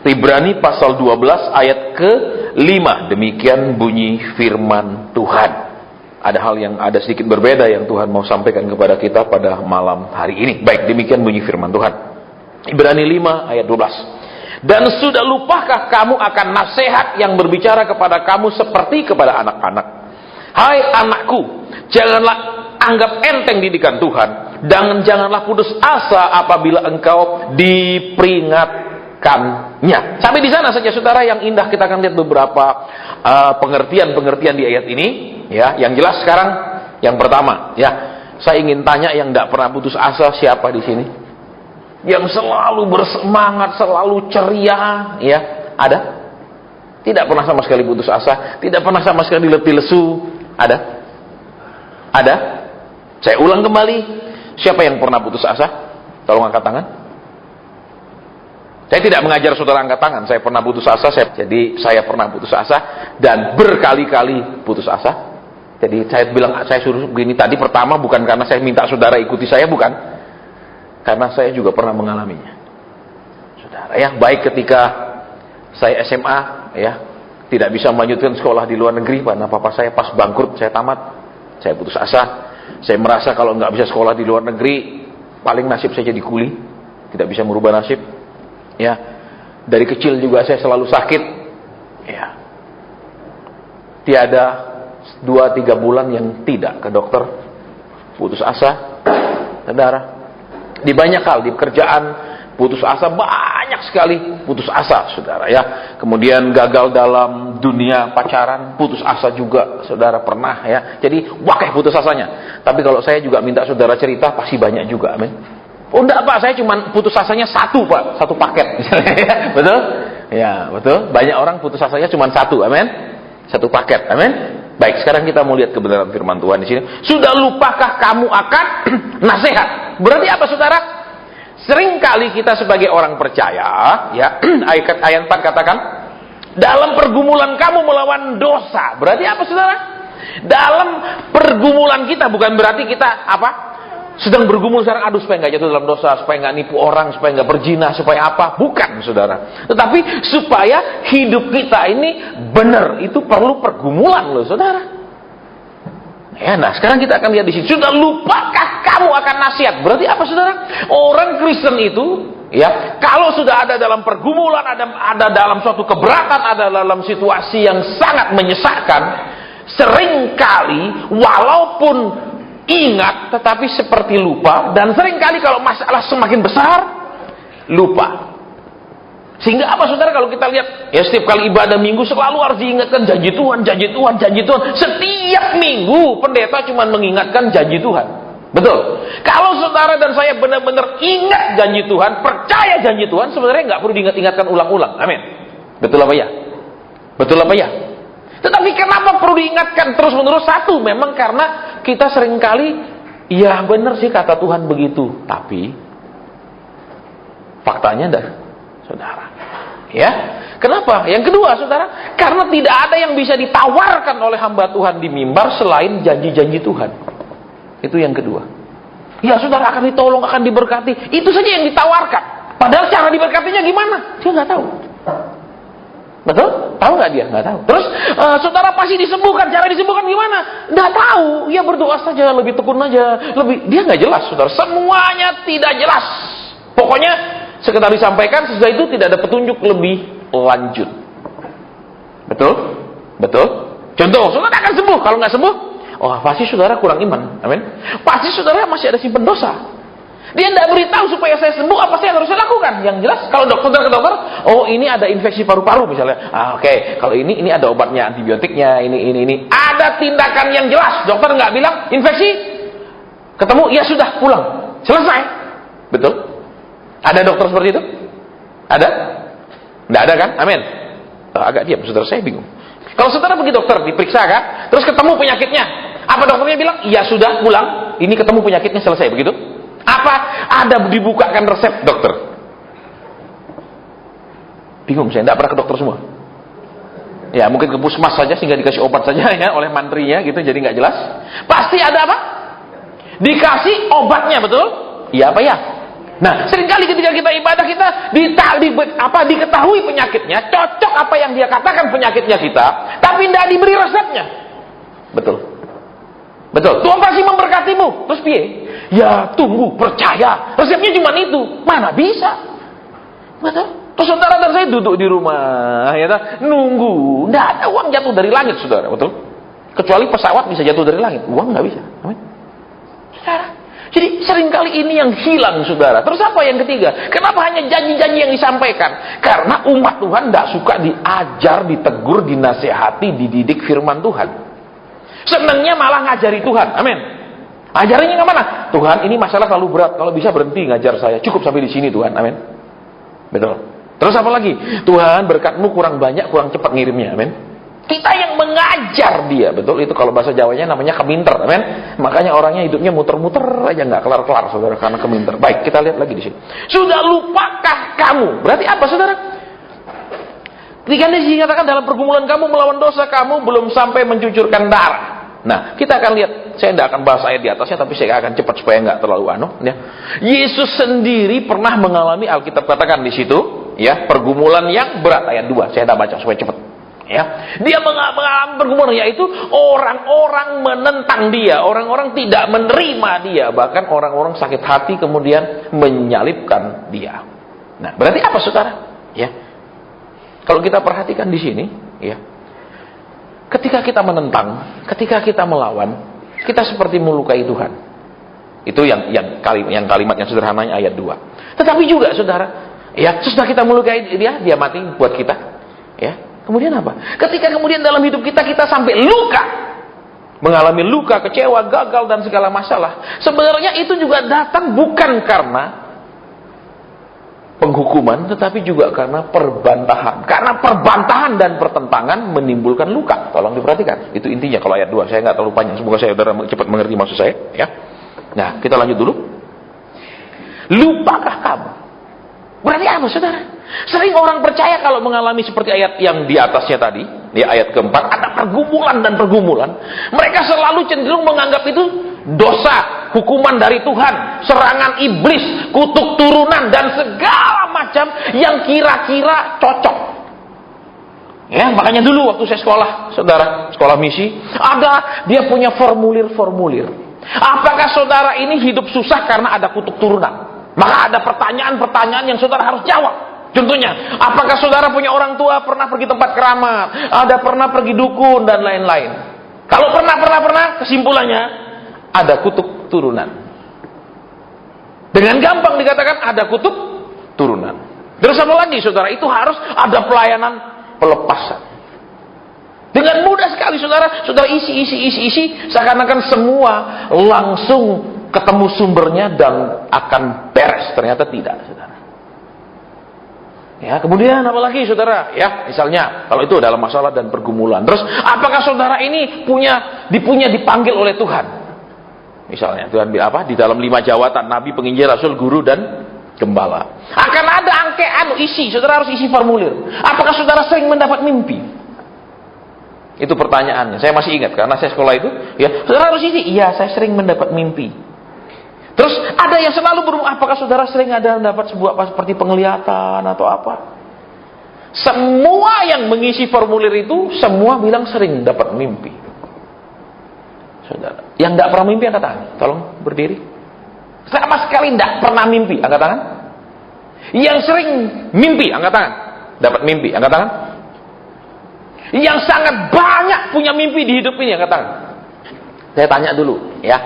Ibrani pasal 12 ayat ke-5. Demikian bunyi firman Tuhan. Ada hal yang ada sedikit berbeda yang Tuhan mau sampaikan kepada kita pada malam hari ini. Baik, demikian bunyi firman Tuhan. Ibrani 5 ayat 12. Dan sudah lupakah kamu akan nasihat yang berbicara kepada kamu seperti kepada anak-anak? Hai anakku, janganlah anggap enteng didikan Tuhan, dan janganlah putus asa apabila engkau diperingatkannya. Sampai di sana saja saudara, yang indah kita akan lihat beberapa pengertian-pengertian di ayat ini, ya. Yang jelas sekarang yang pertama, ya, saya ingin tanya yang tidak pernah putus asa siapa di sini? Yang selalu bersemangat, selalu ceria, ya, ada? Tidak pernah sama sekali putus asa, tidak pernah sama sekali letih lesu, ada? Ada? Saya ulang kembali, siapa yang pernah putus asa? Tolong angkat tangan. Saya tidak mengajar saudara angkat tangan, saya pernah putus asa, jadi saya pernah putus asa dan berkali-kali putus asa. Jadi saya bilang, saya suruh begini tadi, pertama bukan karena saya minta saudara ikuti saya, bukan. Karena saya juga pernah mengalaminya. Saudara, ya, baik ketika saya SMA, ya, tidak bisa melanjutkan sekolah di luar negeri karena papa saya pas bangkrut, saya tamat, saya putus asa. Saya merasa kalau nggak bisa sekolah di luar negeri, paling nasib saya jadi kuli, tidak bisa merubah nasib. Ya, dari kecil juga saya selalu sakit. Ya, tiada 2-3 bulan yang tidak ke dokter. Putus asa, saudara. Di banyak hal, di pekerjaan putus asa, banyak sekali putus asa, saudara, ya. Kemudian gagal dalam dunia pacaran, putus asa juga, saudara, pernah, ya. Jadi wakeh putus asanya. Tapi kalau saya juga minta saudara cerita, pasti banyak juga, amin. Oh enggak Pak, saya cuma putus asanya satu Pak, satu paket. Betul? Ya, betul. Banyak orang putus asanya cuma satu, amin. Satu paket, amin. Baik, sekarang kita mau lihat kebenaran firman Tuhan di sini. Sudah lupakah kamu akan nasihat? Berarti apa, saudara? Seringkali kita sebagai orang percaya, ya, ayat 4 katakan, dalam pergumulan kamu melawan dosa. Berarti apa, saudara? Dalam pergumulan kita, bukan berarti kita apa? Sedang bergumul sekarang, aduh supaya nggak jatuh dalam dosa, supaya nggak nipu orang, supaya nggak berzina, supaya apa? Bukan, saudara. Tetapi supaya hidup kita ini benar, itu perlu pergumulan loh, saudara. Ya, nah sekarang kita akan lihat di sini. Sudah lupakah kamu akan nasihat? Berarti apa, saudara? Orang Kristen itu, ya, kalau sudah ada dalam pergumulan, ada dalam suatu keberatan, ada dalam situasi yang sangat menyesakkan, seringkali walaupun ingat, tetapi seperti lupa. Dan seringkali kalau masalah semakin besar, lupa. Sehingga apa, saudara, kalau kita lihat, ya, setiap kali ibadah minggu selalu harus diingatkan janji Tuhan, janji Tuhan, janji Tuhan. Setiap minggu pendeta cuma mengingatkan janji Tuhan. Betul. Kalau saudara dan saya benar-benar ingat janji Tuhan, percaya janji Tuhan, sebenarnya nggak perlu diingat-ingatkan ulang-ulang. Amin. Betul apa ya? Betul apa ya? Tetapi kenapa perlu diingatkan terus-menerus? Satu, memang karena kita seringkali, ya benar sih kata Tuhan begitu, tapi faktanya dah, saudara. Ya, kenapa? Yang kedua, saudara, karena tidak ada yang bisa ditawarkan oleh hamba Tuhan di mimbar selain janji-janji Tuhan. Itu yang kedua. Ya, saudara akan ditolong, akan diberkati. Itu saja yang ditawarkan. Padahal cara diberkatinya gimana? Dia nggak tahu. Betul? Tahu nggak dia? Nggak tahu. Terus saudara pasti disembuhkan. Cara disembuhkan gimana? Nggak tahu. Ya berdoa saja, lebih tekun aja, lebih. Dia nggak jelas, saudara. Semuanya tidak jelas. Pokoknya sekedar disampaikan, sesudah itu tidak ada petunjuk lebih lanjut. Betul? Betul? Contoh, saudara akan sembuh. Kalau nggak sembuh, oh pasti saudara kurang iman. Amin. Pasti saudara masih ada simpen dosa. Dia tidak beritahu supaya saya sembuh, apa sih yang harus saya lakukan? Yang jelas, kalau dokter ke dokter, oh ini ada infeksi paru-paru misalnya. Oke. Kalau ini ada obatnya, antibiotiknya, ini. Ada tindakan yang jelas. Dokter nggak bilang infeksi, ketemu, ya sudah pulang, selesai. Betul? Ada dokter seperti itu? Ada? Nggak ada kan? Amin. Agak diam, saudara, saya bingung. Kalau saudara pergi dokter, diperiksa kan, terus ketemu penyakitnya, apa dokternya bilang? Ya sudah pulang, ini ketemu penyakitnya, selesai, begitu? Apa ada dibukakan resep dokter? Bingung, saya tidak pernah ke dokter semua. Ya mungkin ke puskesmas saja sehingga dikasih obat saja ya oleh mantrinya gitu, jadi nggak jelas. Pasti ada apa? Dikasih obatnya, betul? Iya apa ya? Nah, seringkali ketika kita ibadah kita diketahui penyakitnya, cocok apa yang dia katakan penyakitnya kita, tapi tidak diberi resepnya. Betul. Betul. Tuhan pasti memberkatimu. Terus piye? Ya tunggu, percaya. Resepnya cuma itu. Mana bisa? Betul. Terus saudara dan saya duduk di rumah, ya, nunggu. Tidak ada uang jatuh dari langit, saudara. Betul. Kecuali pesawat bisa jatuh dari langit. Uang nggak bisa. Amin. Saudara. Jadi seringkali ini yang hilang, saudara. Terus apa yang ketiga? Kenapa hanya janji-janji yang disampaikan? Karena umat Tuhan tidak suka diajar, ditegur, dinasehati, dididik firman Tuhan. Senangnya malah ngajari Tuhan. Amin. Ajarannya ke mana? Tuhan, ini masalah terlalu berat. Kalau bisa berhenti ngajar saya. Cukup sampai di sini, Tuhan. Amin. Betul. Terus apa lagi? Tuhan, berkatmu kurang banyak, kurang cepat ngirimnya. Amin. Kita yang mengajar dia, betul, itu kalau bahasa Jawanya namanya keminter, amin. Makanya orangnya hidupnya muter-muter aja, nggak kelar-kelar, saudara, karena keminter. Baik, kita lihat lagi di sini. Sudah lupakah kamu? Berarti apa, saudara? Ketika dikatakan dalam pergumulan kamu melawan dosa, kamu belum sampai mencucurkan darah. Nah, kita akan lihat. Saya tidak akan bahas ayat di atasnya, tapi saya akan cepat supaya nggak terlalu ya. Yesus sendiri pernah mengalami, Alkitab katakan di situ, ya, pergumulan yang berat, ayat 2. Saya tidak baca supaya cepat. Ya, dia mengalami pergumulan, yaitu orang-orang menentang dia, orang-orang tidak menerima dia, bahkan orang-orang sakit hati kemudian menyalibkan dia. Nah, berarti apa, saudara? Ya, kalau kita perhatikan di sini, ya, ketika kita menentang, ketika kita melawan, kita seperti melukai Tuhan. Itu yang kalimat yang sederhananya ayat 2. Tetapi juga, saudara, ya, sesudah kita melukai dia mati buat kita, ya. Kemudian apa? Ketika kemudian dalam hidup kita sampai luka, mengalami luka, kecewa, gagal, dan segala masalah, sebenarnya itu juga datang bukan karena penghukuman, tetapi juga karena perbantahan. Karena perbantahan dan pertentangan menimbulkan luka. Tolong diperhatikan. Itu intinya kalau ayat 2. Saya nggak terlalu panjang. Semoga saya saudara cepat mengerti maksud saya. Ya. Nah, kita lanjut dulu. Lupakah kamu? Berarti apa, saudara? Sering orang percaya kalau mengalami seperti ayat yang di atasnya tadi, di ayat keempat, ada pergumulan dan pergumulan. Mereka selalu cenderung menganggap itu dosa, hukuman dari Tuhan, serangan iblis, kutuk turunan, dan segala macam yang kira-kira cocok. Ya, makanya dulu waktu saya sekolah, saudara, sekolah misi, ada dia punya formulir-formulir. Apakah saudara ini hidup susah karena ada kutuk turunan? Maka ada pertanyaan-pertanyaan yang saudara harus jawab. Contohnya, apakah saudara punya orang tua pernah pergi tempat keramat, ada pernah pergi dukun, dan lain-lain. Kalau pernah, kesimpulannya ada kutuk turunan. Dengan gampang dikatakan ada kutuk turunan. Terus apa lagi, saudara? Itu harus ada pelayanan pelepasan. Dengan mudah sekali, saudara isi, seakan-akan semua langsung ketemu sumbernya dan akan beres. Ternyata tidak, saudara. Ya, kemudian apalagi, saudara? Ya, misalnya kalau itu dalam masalah dan pergumulan. Terus, apakah saudara ini dipanggil oleh Tuhan? Misalnya, Tuhan bilang apa? Di dalam 5 jawatan, Nabi, Penginjil, Rasul, Guru, dan Gembala. Akan ada isi. Saudara harus isi formulir. Apakah saudara sering mendapat mimpi? Itu pertanyaannya. Saya masih ingat karena saya sekolah itu. Ya, saudara harus isi. Iya, saya sering mendapat mimpi. Terus ada yang selalu apakah saudara sering ada mendapat sebuah seperti penglihatan atau apa? Semua yang mengisi formulir itu semua bilang sering dapat mimpi. Saudara, yang tidak pernah mimpi angkat tangan. Tolong berdiri. Sama sekali tidak pernah mimpi, angkat tangan. Yang sering mimpi, angkat tangan. Dapat mimpi, angkat tangan. Yang sangat banyak punya mimpi di hidup ini, angkat tangan. Saya tanya dulu, ya.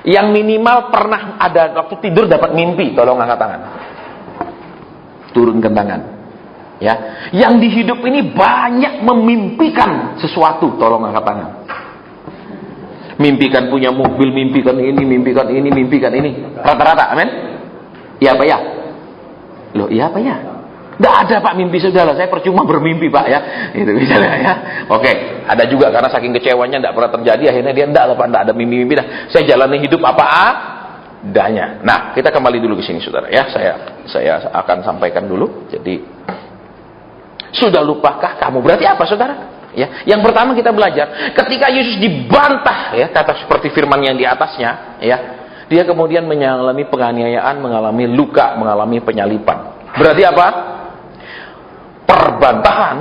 Yang minimal pernah ada waktu tidur dapat mimpi, tolong angkat tangan. Turunkan tangan. Ya, yang di hidup ini banyak memimpikan sesuatu, tolong angkat tangan. Mimpikan punya mobil, mimpikan ini, mimpikan ini, mimpikan ini. Rata-rata, amin? Iya apa ya? Loh, iya apa ya? Tidak ada, Pak, mimpi saudara. Saya percuma bermimpi, Pak, ya. Itu misalnya, ya. Oke, ada juga karena saking kecewanya tidak pernah terjadi, akhirnya dia tidak ada mimpi-mimpi. Saya jalani hidup apa adanya. Nah, kita kembali dulu ke sini, saudara, ya. Saya akan sampaikan dulu. Jadi, sudah lupakah kamu? Berarti apa, saudara? Ya, yang pertama kita belajar, ketika Yesus dibantah, ya, kata seperti firman yang di atasnya, ya, dia kemudian mengalami penganiayaan, mengalami luka, mengalami penyalipan. Berarti apa? Perbantahan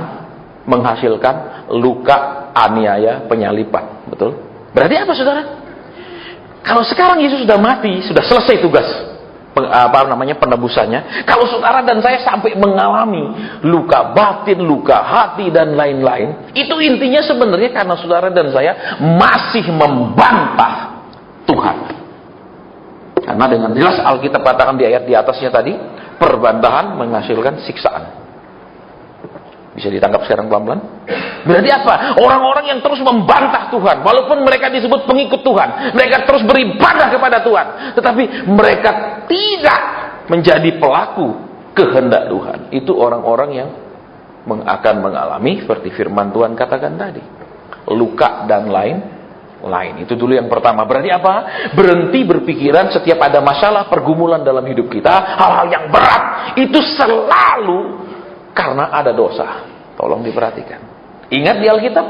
menghasilkan luka, aniaya, penyalipan. Betul? Berarti apa, saudara? Kalau sekarang Yesus sudah mati, sudah selesai tugas penebusannya. Kalau saudara dan saya sampai mengalami luka batin, luka hati, dan lain-lain, itu intinya sebenarnya karena saudara dan saya masih membantah Tuhan. Karena dengan jelas Alkitab katakan di ayat di atasnya tadi, perbantahan menghasilkan siksaan. Bisa ditangkap sekarang pelan-pelan? Berarti apa? Orang-orang yang terus membantah Tuhan, walaupun mereka disebut pengikut Tuhan, mereka terus beribadah kepada Tuhan, tetapi mereka tidak menjadi pelaku kehendak Tuhan. Itu orang-orang yang akan mengalami seperti firman Tuhan katakan tadi, luka dan lain-lain. Itu dulu yang pertama. Berarti apa? Berhenti berpikiran setiap ada masalah, pergumulan dalam hidup kita, hal-hal yang berat, itu selalu karena ada dosa. Tolong diperhatikan. Ingat di Alkitab,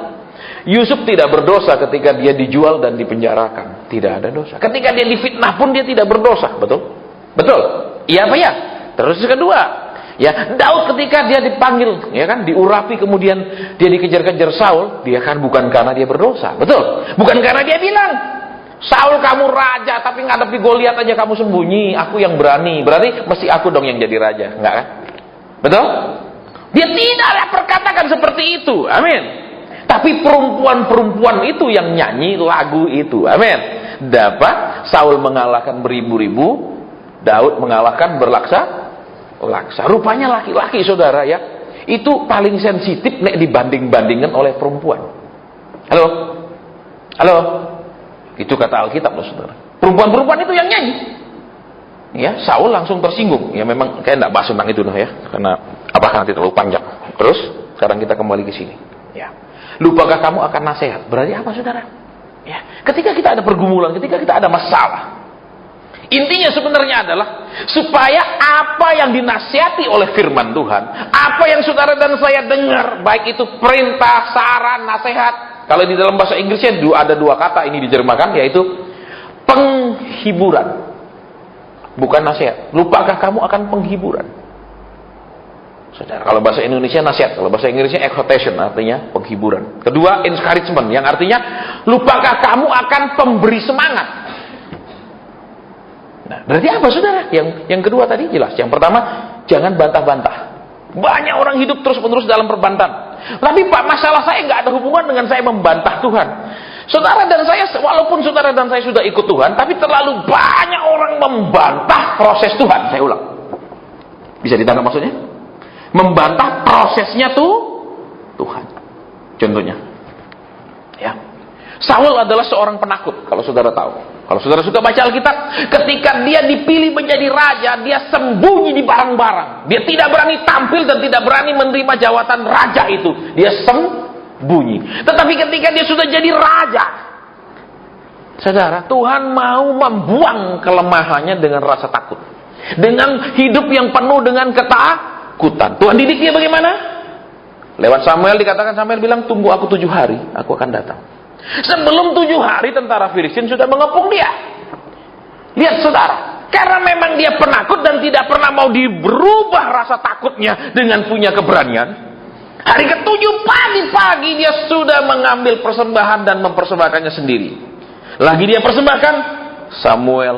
Yusuf tidak berdosa ketika dia dijual dan dipenjarakan. Tidak ada dosa. Ketika dia difitnah pun dia tidak berdosa. Betul? Betul? Iya apa ya? Terus kedua, ya, Daud ketika dia dipanggil, ya kan, diurapi, kemudian dia dikejar-kejar Saul, dia kan bukan karena dia berdosa. Betul? Bukan karena dia bilang, Saul kamu raja, tapi ngadepi Goliat aja kamu sembunyi, aku yang berani. Berarti mesti aku dong yang jadi raja. Enggak kan? Betul? Dia tidaklah perkatakan seperti itu. Amin. Tapi perempuan-perempuan itu yang nyanyi lagu itu. Amin. Dapat Saul mengalahkan beribu-ribu, Daud mengalahkan berlaksa-laksa. Rupanya laki-laki, saudara, ya, itu paling sensitif nek dibanding-bandingkan oleh perempuan. Halo? Halo? Itu kata Alkitab, loh, saudara. Perempuan-perempuan itu yang nyanyi. Ya, Saul langsung tersinggung. Ya, memang kayak enggak bahas tentang itu ya, karena nanti terlalu panjang. Terus sekarang kita kembali ke sini. Ya. Lupakah kamu akan nasihat? Berarti apa, saudara? Ya, ketika kita ada pergumulan, ketika kita ada masalah, intinya sebenarnya adalah supaya apa yang dinasihati oleh firman Tuhan, apa yang saudara dan saya dengar, baik itu perintah, saran, nasihat. Kalau di dalam bahasa Inggrisnya ada dua kata ini diterjemahkan, yaitu penghiburan. Bukan nasihat. Lupakah kamu akan penghiburan? Saudara, kalau bahasa Indonesia nasihat, kalau bahasa Inggrisnya exhortation, artinya penghiburan. Kedua, encouragement, yang artinya lupakah kamu akan pemberi semangat. Nah, berarti apa, saudara? Yang kedua tadi jelas. Yang pertama, jangan bantah-bantah. Banyak orang hidup terus-menerus dalam perbantahan. Tapi Pak, masalah saya nggak ada hubungan dengan saya membantah Tuhan. Saudara dan saya, walaupun saudara dan saya sudah ikut Tuhan, tapi terlalu banyak orang membantah proses Tuhan. Saya ulang. Bisa ditangkap maksudnya? Membantah prosesnya Tuhan. Contohnya, ya, Saul adalah seorang penakut. Kalau saudara tahu, kalau saudara suka baca Alkitab, ketika dia dipilih menjadi raja, dia sembunyi di barang-barang. Dia tidak berani tampil dan tidak berani menerima jawatan raja itu. Dia sembunyi. Tetapi ketika dia sudah jadi raja, saudara, Tuhan mau membuang kelemahannya dengan rasa takut, dengan hidup yang penuh dengan ketakutan. Tuhan didik dia bagaimana? Lewat Samuel, dikatakan Samuel bilang, tunggu aku 7 hari, aku akan datang. Sebelum 7 hari tentara Filistin sudah mengepung dia. Lihat, saudara, karena memang dia penakut dan tidak pernah mau diberubah rasa takutnya dengan punya keberanian. Hari ke-7 pagi-pagi dia sudah mengambil persembahan dan mempersembahkannya sendiri. Lagi dia persembahkan, Samuel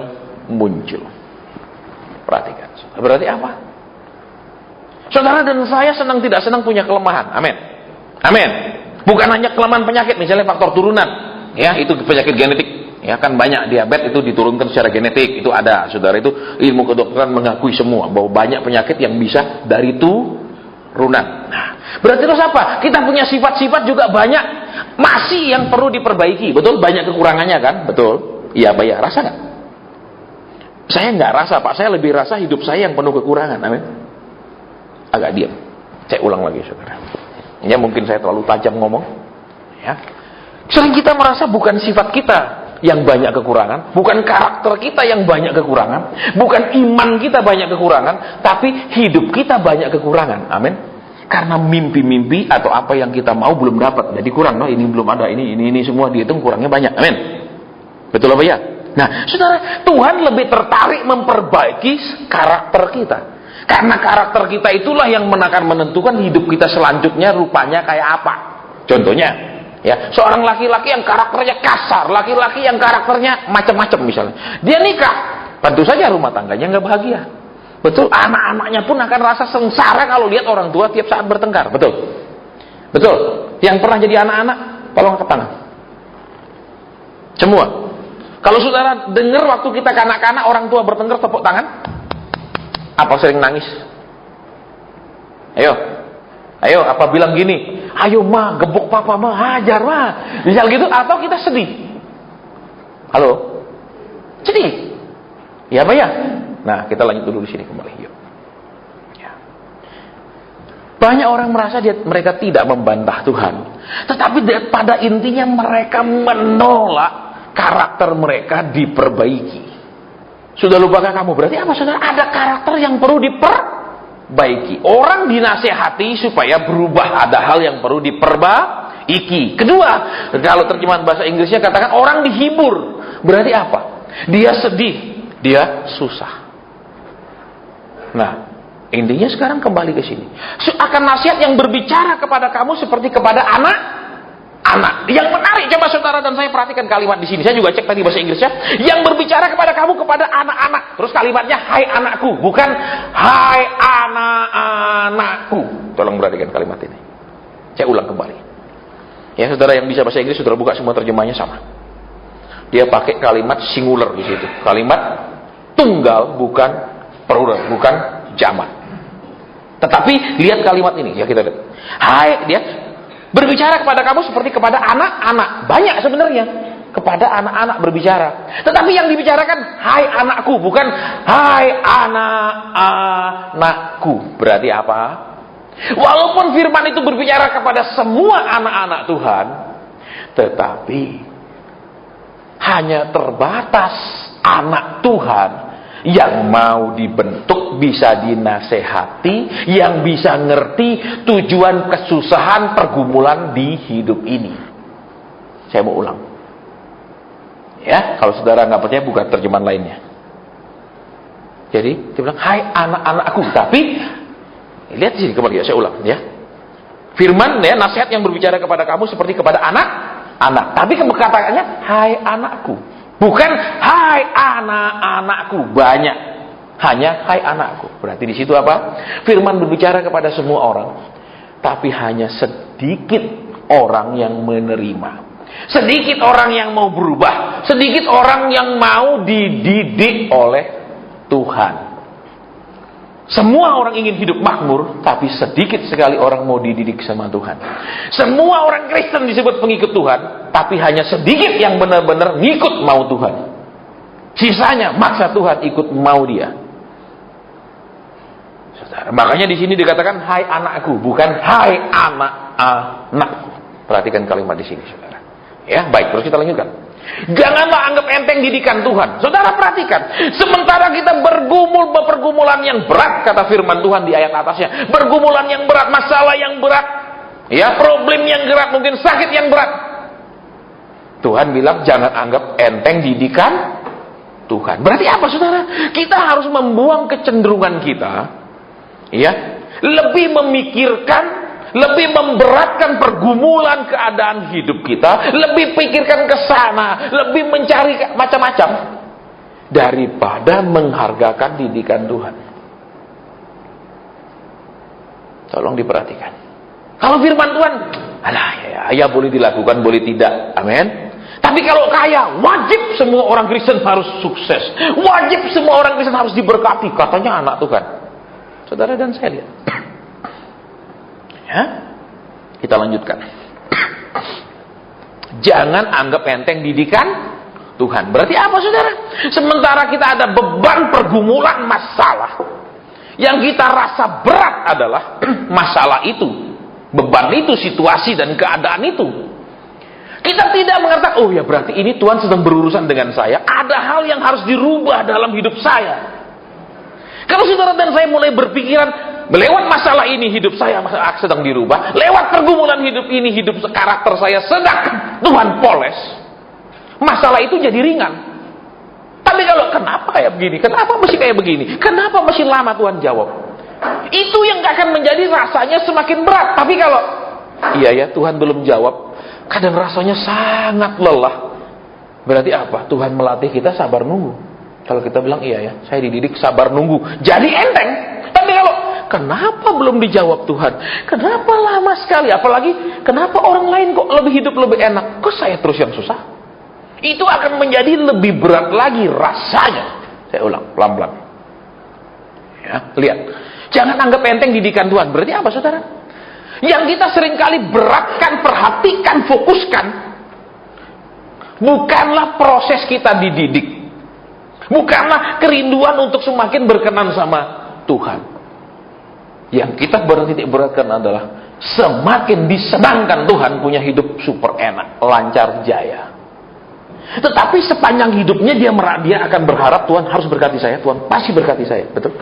muncul. Perhatikan. Berarti apa? Saudara dan saya senang tidak senang punya kelemahan. Amin. Amin. Bukan hanya kelemahan penyakit, misalnya faktor turunan. Ya, itu penyakit genetik. Ya, kan banyak diabetes itu diturunkan secara genetik. Itu ada, saudara, itu ilmu kedokteran mengakui semua bahwa banyak penyakit yang bisa dari turunan. Nah, berarti terus apa? Kita punya sifat-sifat juga banyak masih yang perlu diperbaiki. Betul? Banyak kekurangannya kan? Betul? Iya apa ya? Rasa nggak? Saya nggak rasa, Pak. Saya lebih rasa hidup saya yang penuh kekurangan. Amin. Agak diam. Saya ulang lagi, saudara. Ya, mungkin saya terlalu tajam ngomong. Ya. Sering kita merasa bukan sifat kita yang banyak kekurangan, bukan karakter kita yang banyak kekurangan, bukan iman kita banyak kekurangan, tapi hidup kita banyak kekurangan. Amin. Karena mimpi-mimpi atau apa yang kita mau belum dapat, jadi kurang. No, ini belum ada, ini semua dihitung kurangnya banyak. Amin. Betul apa ya? Nah, saudara, Tuhan lebih tertarik memperbaiki karakter kita. Karena karakter kita itulah yang akan menentukan hidup kita selanjutnya rupanya kayak apa. Contohnya, ya, seorang laki-laki yang karakternya kasar, laki-laki yang karakternya macam-macam misalnya. Dia nikah, tentu saja rumah tangganya nggak bahagia. Betul, anak-anaknya pun akan rasa sengsara kalau lihat orang tua tiap saat bertengkar. Betul. Betul. Yang pernah jadi anak-anak, tolong angkat tangan. Semua. Kalau saudara dengar waktu kita kanak-kanak orang tua bertengkar, tepuk tangan. Apa sering nangis? Ayo, apa bilang gini? Ayo ma, gebuk papa ma, hajar ma. Misal gitu, atau kita sedih. Halo? Sedih? Ya apa ya? Nah, kita lanjut dulu di sini kembali. Yuk. Ya. Banyak orang merasa mereka tidak membantah Tuhan. Tetapi pada intinya mereka menolak karakter mereka diperbaiki. Sudah lupakah kamu? Berarti apa saudara? Ada karakter yang perlu diperbaiki. Orang dinasehati supaya berubah. Ada hal yang perlu diperbaiki. Kedua, kalau terjemahan bahasa Inggrisnya katakan orang dihibur. Berarti apa? Dia sedih, dia susah. Nah, intinya sekarang kembali ke sini. Akan nasihat yang berbicara kepada kamu seperti kepada anak. Yang menarik, coba saudara dan saya perhatikan kalimat di sini. Saya juga cek tadi bahasa Inggrisnya. Yang berbicara kepada kamu kepada anak-anak. Terus kalimatnya hai anakku, bukan hai anak-anakku. Tolong perhatikan kalimat ini. Saya ulang kembali. Ya, saudara yang bisa bahasa Inggris, saudara buka semua terjemahnya sama. Dia pakai kalimat singular di situ. Kalimat tunggal, bukan plural, bukan jamak. Tetapi lihat kalimat ini, ya kita lihat. Hai, dia berbicara kepada kamu seperti kepada anak-anak. Banyak sebenarnya kepada anak-anak berbicara. Tetapi yang dibicarakan hai anakku, bukan hai anak-anakku. Berarti apa? Walaupun firman itu berbicara kepada semua anak-anak Tuhan, tetapi hanya terbatas anak Tuhan yang mau dibentuk, bisa dinasehati, yang bisa ngerti tujuan kesusahan pergumulan di hidup ini. Saya mau ulang. Ya, kalau saudara nggak percaya buka terjemahan lainnya. Jadi dia bilang, hai anak-anakku. Tapi lihat di sini kembali ya, saya ulang ya. Firman ya, nasihat yang berbicara kepada kamu seperti kepada anak-anak. Tapi kata-katanya hai anakku. Bukan hai anak-anakku, banyak. Hanya hai anakku. Berarti di situ apa? Firman berbicara kepada semua orang, tapi hanya sedikit orang yang menerima. Sedikit orang yang mau berubah, sedikit orang yang mau dididik oleh Tuhan. Semua orang ingin hidup makmur, tapi sedikit sekali orang mau dididik sama Tuhan. Semua orang Kristen disebut pengikut Tuhan, tapi hanya sedikit yang benar-benar ngikut mau Tuhan. Sisanya maksa Tuhan ikut mau dia. Saudara, makanya di sini dikatakan hai anakku, bukan hai anak-anakku. Perhatikan kalimat di sini, saudara. Ya, baik, terus kita lanjutkan. Janganlah anggap enteng didikan Tuhan. Saudara perhatikan, sementara kita bergumul pergumulan yang berat, kata firman Tuhan di ayat atasnya, bergumulan yang berat, masalah yang berat, ya, problem yang berat, mungkin sakit yang berat. Tuhan bilang jangan anggap enteng didikan Tuhan. Berarti apa saudara? Kita harus membuang kecenderungan kita, ya, lebih memikirkan, lebih memberatkan pergumulan keadaan hidup kita, lebih pikirkan ke sana, lebih mencari macam-macam daripada menghargakan didikan Tuhan. Tolong diperhatikan. Kalau firman Tuhan, alah ya boleh dilakukan, boleh tidak. Amin. Tapi kalau kaya, wajib semua orang Kristen harus sukses. Wajib semua orang Kristen harus diberkati, katanya anak Tuhan. Saudara dan saya lihat. Ya, kita lanjutkan. Jangan anggap enteng didikan Tuhan. Berarti apa saudara? Sementara kita ada beban pergumulan masalah, yang kita rasa berat adalah masalah itu, beban itu, situasi dan keadaan itu. Kita tidak mengatakan, oh ya berarti ini Tuhan sedang berurusan dengan saya. Ada hal yang harus dirubah dalam hidup saya. Kalau saudara dan saya mulai berpikiran, lewat masalah ini hidup saya sedang dirubah, lewat pergumulan hidup ini hidup karakter saya sedang Tuhan poles, masalah itu jadi ringan. kalau kenapa kayak begini, kenapa mesti kayak begini, kenapa mesti lama, Tuhan jawab. Itu yang gak akan menjadi rasanya semakin berat. Tapi kalau iya ya, Tuhan belum jawab, kadang rasanya sangat lelah. Berarti apa? Tuhan melatih kita sabar nunggu. Kalau kita bilang iya ya, saya dididik sabar nunggu, jadi enteng. Tapi kalau kenapa belum dijawab Tuhan, kenapa lama sekali, apalagi kenapa orang lain kok lebih hidup lebih enak, kok saya terus yang susah, itu akan menjadi lebih berat lagi rasanya. Saya ulang pelan-pelan ya, lihat, jangan anggap enteng didikan Tuhan. Berarti apa, saudara? Yang kita seringkali beratkan, perhatikan, fokuskan bukanlah proses kita dididik, bukanlah kerinduan untuk semakin berkenan sama Tuhan. Yang kita bertitik beratkan adalah semakin disenangkan Tuhan, punya hidup super enak, lancar jaya. Tetapi sepanjang hidupnya dia akan berharap Tuhan harus berkati saya, Tuhan pasti berkati saya, betul?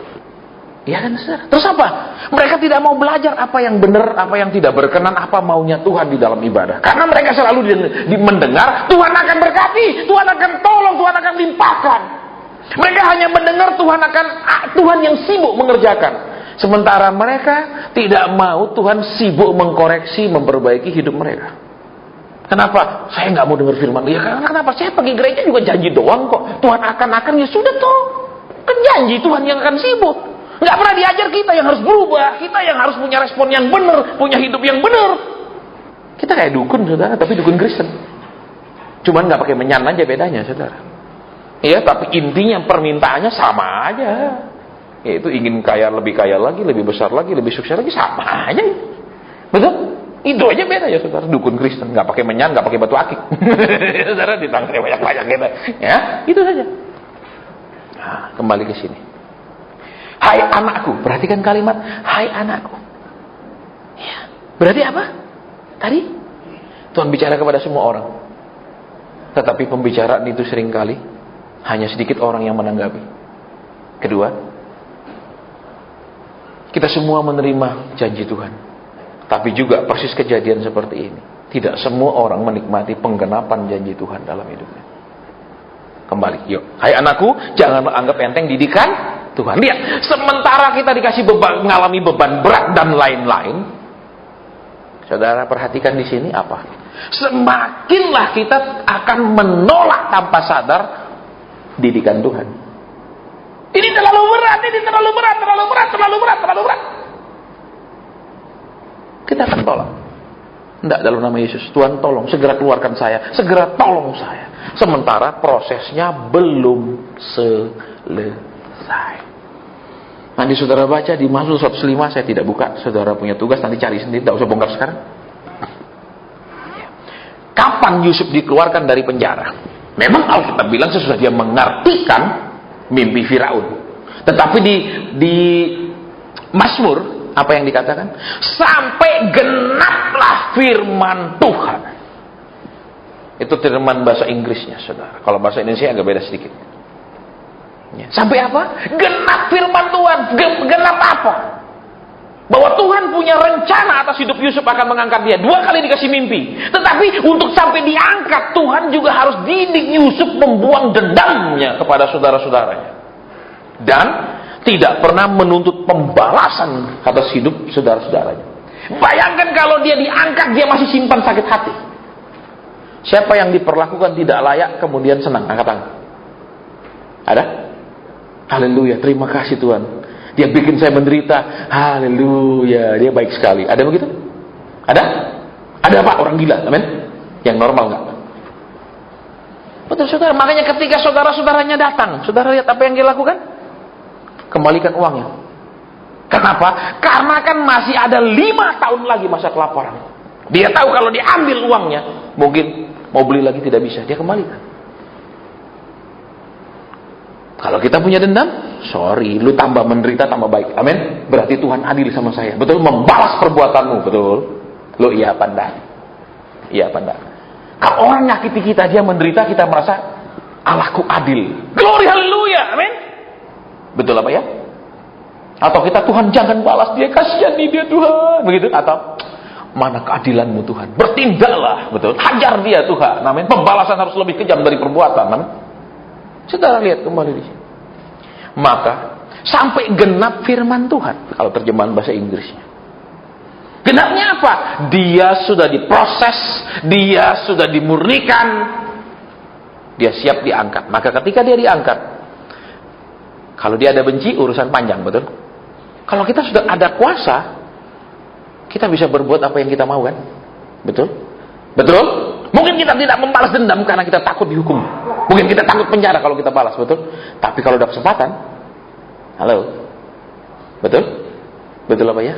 Iya kan, saudara? Terus apa? Mereka tidak mau belajar apa yang benar, apa yang tidak berkenan, apa maunya Tuhan di dalam ibadah. Karena mereka selalu mendengar Tuhan akan berkati, Tuhan akan tolong, Tuhan akan limpahkan. Mereka hanya mendengar Tuhan yang sibuk mengerjakan. Sementara mereka tidak mau Tuhan sibuk mengkoreksi, memperbaiki hidup mereka. Kenapa? Saya nggak mau dengar firman. Ya karena kenapa? Saya pergi gereja juga janji doang kok. Tuhan akan ya sudah toh. Kan janji Tuhan yang akan sibuk. Nggak pernah diajar kita yang harus berubah, kita yang harus punya respon yang benar, punya hidup yang benar. Kita kayak dukun, saudara, tapi dukun Kristen. Cuman nggak pakai menyan aja bedanya, saudara. Iya, tapi intinya permintaannya sama aja. Yaitu ingin lebih kaya lagi, lebih besar lagi, lebih sukses lagi, sama aja. Betul? Itu aja beda ya, saudara. Dukun Kristen nggak pakai menyan, nggak pakai batu akik. Saudara ditangkap banyak-banyak gitu. Ya, itu saja. Nah, kembali ke sini. Hai anakku, perhatikan kalimat hai anakku. Ya, berarti apa? Tadi Tuhan bicara kepada semua orang. Tetapi pembicaraan itu seringkali hanya sedikit orang yang menanggapi. Kedua, kita semua menerima janji Tuhan. Tapi juga persis kejadian seperti ini. Tidak semua orang menikmati penggenapan janji Tuhan dalam hidupnya. Kembali, yuk. Hai anakku, jangan anggap enteng didikan Tuhan. Lihat, sementara kita dikasih mengalami beban berat dan lain-lain, saudara perhatikan di sini apa? Semakinlah kita akan menolak tanpa sadar didikan Tuhan. Ini terlalu berat, terlalu berat. Kita akan tolak. Tidak, dalam nama Yesus, Tuhan tolong, segera keluarkan saya, segera tolong saya. Sementara prosesnya belum selesai. Nanti saudara baca di Mazmur 105, saya tidak buka, saudara punya tugas, nanti cari sendiri, tidak usah bongkar sekarang. Kapan Yusuf dikeluarkan dari penjara? Memang Alkitab bilang sesudah dia mengartikan mimpi Firaun. Tetapi di Mazmur, apa yang dikatakan? Sampai genaplah firman Tuhan. Itu firman bahasa Inggrisnya, saudara. Kalau bahasa Indonesia agak beda sedikit. Ya. Sampai apa? Genap firman Tuhan. Genap apa? Bahwa Tuhan punya rencana atas hidup Yusuf, akan mengangkat dia. 2 kali dikasih mimpi. Tetapi untuk sampai diangkat, Tuhan juga harus didik Yusuf membuang dendamnya kepada saudara-saudaranya. Dan tidak pernah menuntut pembalasan atas hidup saudara-saudaranya. Bayangkan kalau dia diangkat, dia masih simpan sakit hati. Siapa yang diperlakukan tidak layak kemudian senang? Angkat tangan. Ada? Haleluya, terima kasih Tuhan. Dia bikin saya menderita. Haleluya, dia baik sekali. Ada begitu? Ada? Ada Pak, orang gila, amin? Yang normal enggak? Betul saudara, makanya ketika saudara-saudaranya datang, saudara lihat apa yang dia lakukan? Kembalikan uangnya. Kenapa? Karena kan masih ada 5 tahun lagi masa kelaparan. Dia tahu kalau diambil uangnya, mungkin mau beli lagi tidak bisa. Dia kembalikan. Kalau kita punya dendam, sorry, lu tambah menderita tambah baik. Amin. Berarti Tuhan adil sama saya. Betul, membalas perbuatanmu. Betul. Lu iya apa enggak? Iya apa enggak? Kalau orang nyakiti kita, dia menderita, kita merasa Allahku adil. Glory haleluya. Amin. Betul apa ya? Atau kita, Tuhan jangan balas dia, kasihan nih dia Tuhan, begitu? Atau mana keadilanmu Tuhan, bertindaklah, betul? Hajar dia Tuhan, amin. Pembalasan harus lebih kejam dari perbuatan, amin. Saudara lihat kembali di sini. Maka sampai genap firman Tuhan, kalau terjemahan bahasa Inggrisnya. Genapnya apa? Dia sudah diproses, dia sudah dimurnikan, dia siap diangkat. Maka ketika dia diangkat, kalau dia ada benci, urusan panjang, betul? Kalau kita sudah ada kuasa, kita bisa berbuat apa yang kita mau, kan? Betul? Betul? Mungkin kita tidak membalas dendam karena kita takut dihukum. Mungkin kita takut penjara kalau kita balas, betul? Tapi kalau ada kesempatan, halo? Betul? Betul apa ya?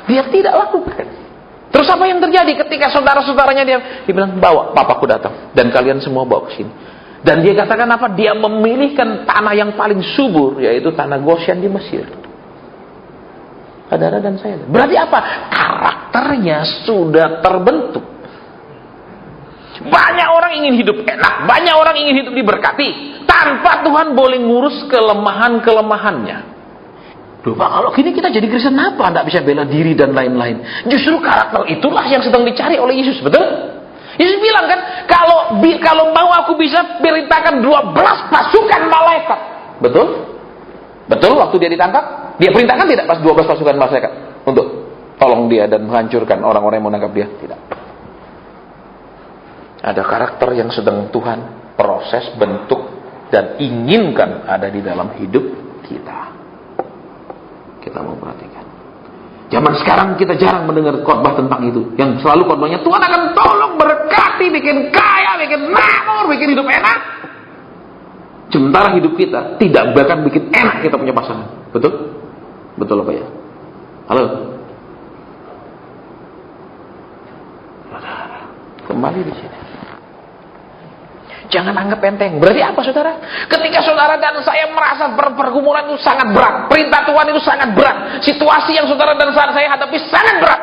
Dia tidak lakukan. Terus apa yang terjadi ketika saudara-saudaranya dia bilang, bawa, papaku datang. Dan kalian semua bawa ke sini. Dan dia katakan apa? Dia memilihkan tanah yang paling subur, yaitu tanah Goshen di Mesir. Saudara dan saya. Berarti apa? Karakternya sudah terbentuk. Banyak orang ingin hidup enak. Banyak orang ingin hidup diberkati. Tanpa Tuhan boleh ngurus kelemahan-kelemahannya. Duh Pak, kalau gini kita jadi Kristen apa? Tidak bisa bela diri dan lain-lain. Justru karakter itulah yang sedang dicari oleh Yesus. Betul? Yesus bilang kan, kalau mau aku bisa perintahkan 12 pasukan malaikat. Betul? Betul waktu dia ditangkap? Dia perintahkan tidak pas 12 pasukan malaikat untuk tolong dia dan menghancurkan orang-orang yang mau menangkap dia? Tidak. Ada karakter yang sedang Tuhan proses, bentuk, dan inginkan ada di dalam hidup kita. Kita mau perhatikan. Zaman sekarang kita jarang mendengar khotbah tentang itu. Yang selalu khotbahnya, Tuhan akan tolong berkati, bikin kaya, bikin makmur, bikin hidup enak. Sementara hidup kita tidak bahkan bikin enak kita punya pasangan. Betul? Betul apa ya? Halo? Kembali di sini. Jangan anggap enteng. Berarti apa saudara? Ketika saudara dan saya merasa pergumulan itu sangat berat, perintah Tuhan itu sangat berat, situasi yang saudara dan saya hadapi sangat berat,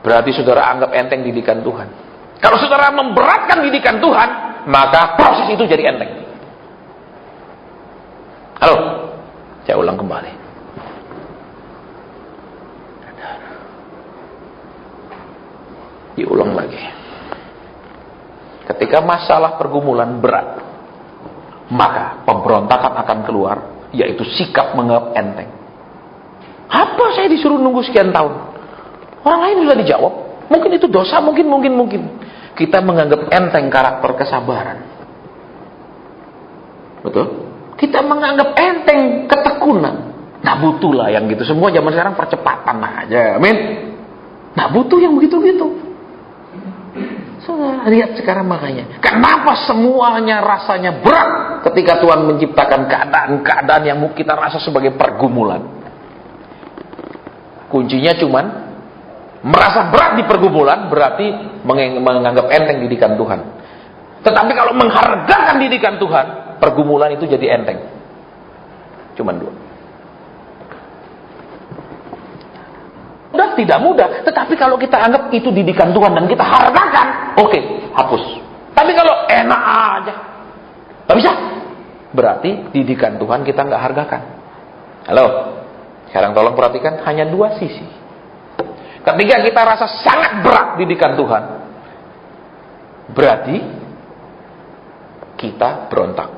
berarti saudara anggap enteng didikan Tuhan. Kalau saudara memberatkan didikan Tuhan, maka proses itu jadi enteng. Halo? Saya ulang kembali. Diulang lagi. Ketika masalah pergumulan berat, maka pemberontakan akan keluar, yaitu sikap menganggap enteng. Apa saya disuruh nunggu sekian tahun? Orang lain sudah dijawab. Mungkin itu dosa, mungkin. Kita menganggap enteng karakter kesabaran. Betul? Kita menganggap enteng ketekunan. Nah butuhlah yang gitu. Semua zaman sekarang percepatan aja. Amin. Nah butuh yang begitu-gitu. Lihat sekarang makanya. Kenapa semuanya rasanya berat ketika Tuhan menciptakan keadaan-keadaan yang kita rasa sebagai pergumulan. Kuncinya cuman merasa berat di pergumulan berarti menganggap enteng didikan Tuhan. Tetapi kalau menghargakan didikan Tuhan, pergumulan itu jadi enteng. Cuman dua. Mudah tidak mudah, tetapi kalau kita anggap itu didikan Tuhan dan kita hargakan, oke, hapus. Tapi kalau enak aja, nggak bisa. Berarti didikan Tuhan kita nggak hargakan. Halo, sekarang tolong perhatikan hanya dua sisi. Ketika kita rasa sangat berat didikan Tuhan, berarti kita berontak,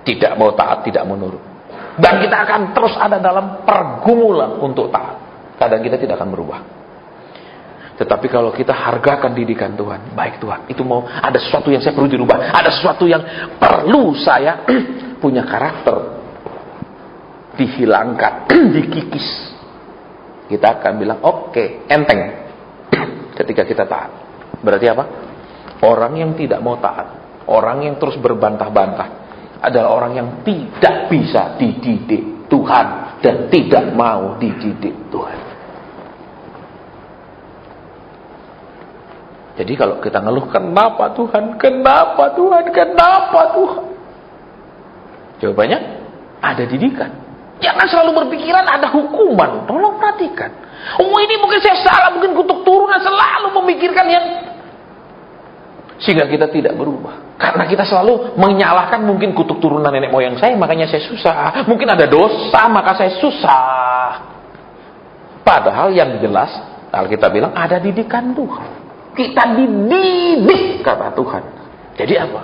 tidak mau taat, tidak mau nurut, dan kita akan terus ada dalam pergumulan untuk taat. Keadaan kita tidak akan berubah. Tetapi kalau kita hargakan didikan Tuhan, baik Tuhan, itu mau ada sesuatu yang saya perlu dirubah, ada sesuatu yang perlu saya punya karakter dihilangkan, dikikis. Kita akan bilang, oke, enteng. Ketika kita taat. Berarti apa? Orang yang tidak mau taat, orang yang terus berbantah-bantah, adalah orang yang tidak bisa dididik Tuhan dan tidak mau dididik Tuhan. Jadi kalau kita ngeluh, kenapa Tuhan? Kenapa Tuhan? Kenapa Tuhan? Jawabannya, ada didikan. Jangan selalu berpikiran ada hukuman. Tolong perhatikan. Oh ini mungkin saya salah, mungkin kutuk turunan, selalu memikirkan yang sehingga kita tidak berubah. Karena kita selalu menyalahkan mungkin kutuk turunan nenek moyang saya, makanya saya susah. Mungkin ada dosa, maka saya susah. Padahal yang jelas, Alkitab bilang ada didikan Tuhan. Kita dididik, kata Tuhan. Jadi apa?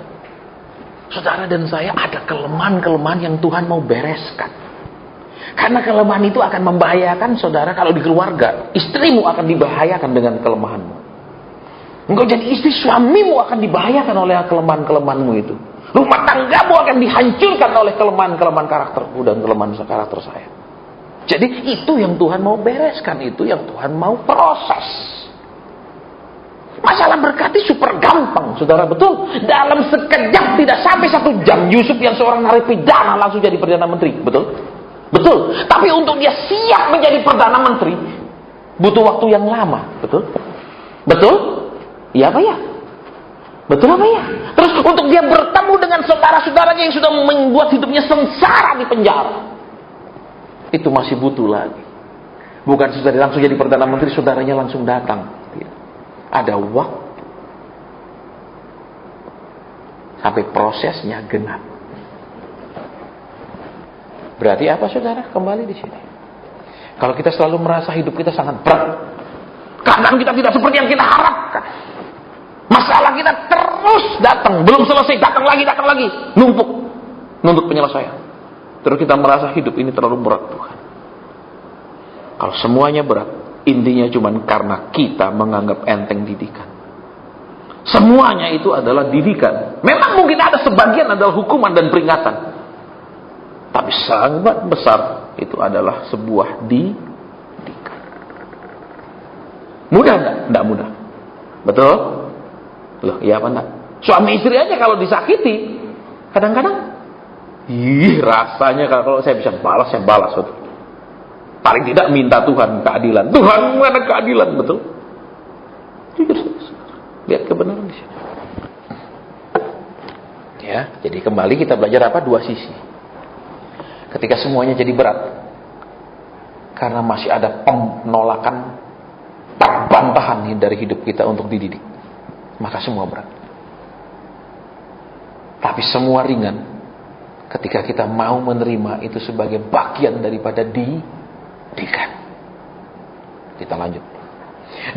Saudara dan saya ada kelemahan-kelemahan yang Tuhan mau bereskan. Karena kelemahan itu akan membahayakan saudara kalau di keluarga. Istrimu akan dibahayakan dengan kelemahanmu. Engkau jadi istri, suamimu akan dibahayakan oleh kelemahan-kelemahanmu itu. Rumah tanggamu akan dihancurkan oleh kelemahan-kelemahan karakterku dan kelemahan karakter saya. Jadi itu yang Tuhan mau bereskan, itu yang Tuhan mau proses. Masalah berkati super gampang, saudara, betul. Dalam sekejap, tidak sampai 1 jam, Yusuf yang seorang narapidana langsung jadi Perdana Menteri, betul? Betul. Tapi untuk dia siap menjadi Perdana Menteri, butuh waktu yang lama, betul? Betul? Iya apa ya? Betul apa ya? Terus untuk dia bertemu dengan saudara-saudaranya yang sudah membuat hidupnya sengsara di penjara, itu masih butuh lagi. Bukan sudah langsung jadi Perdana Menteri, saudaranya langsung datang. Ada waktu sampai prosesnya genap. Berarti apa, saudara? Kembali di sini. Kalau kita selalu merasa hidup kita sangat berat, kadang kita tidak seperti yang kita harapkan. Masalah kita terus datang, belum selesai, datang lagi, numpuk penyelesaian. Terus kita merasa hidup ini terlalu berat, Tuhan. Kalau semuanya berat, intinya cuma karena kita menganggap enteng didikan. Semuanya itu adalah didikan. Memang mungkin ada sebagian adalah hukuman dan peringatan, tapi sangat besar itu adalah sebuah didikan. Mudah enggak? Enggak mudah. Betul? Loh, iya apa enggak? Suami istri aja kalau disakiti, kadang-kadang rasanya kalau saya bisa balas, saya balas, betul. Paling tidak minta Tuhan keadilan. Tuhan, mana keadilan, betul? Jujur, lihat kebenaran di sini. Ya, jadi kembali kita belajar apa? 2 sisi. Ketika semuanya jadi berat, karena masih ada penolakan, bantahan dari hidup kita untuk dididik, maka semua berat. Tapi semua ringan ketika kita mau menerima itu sebagai bagian daripada didikan. Kita lanjut.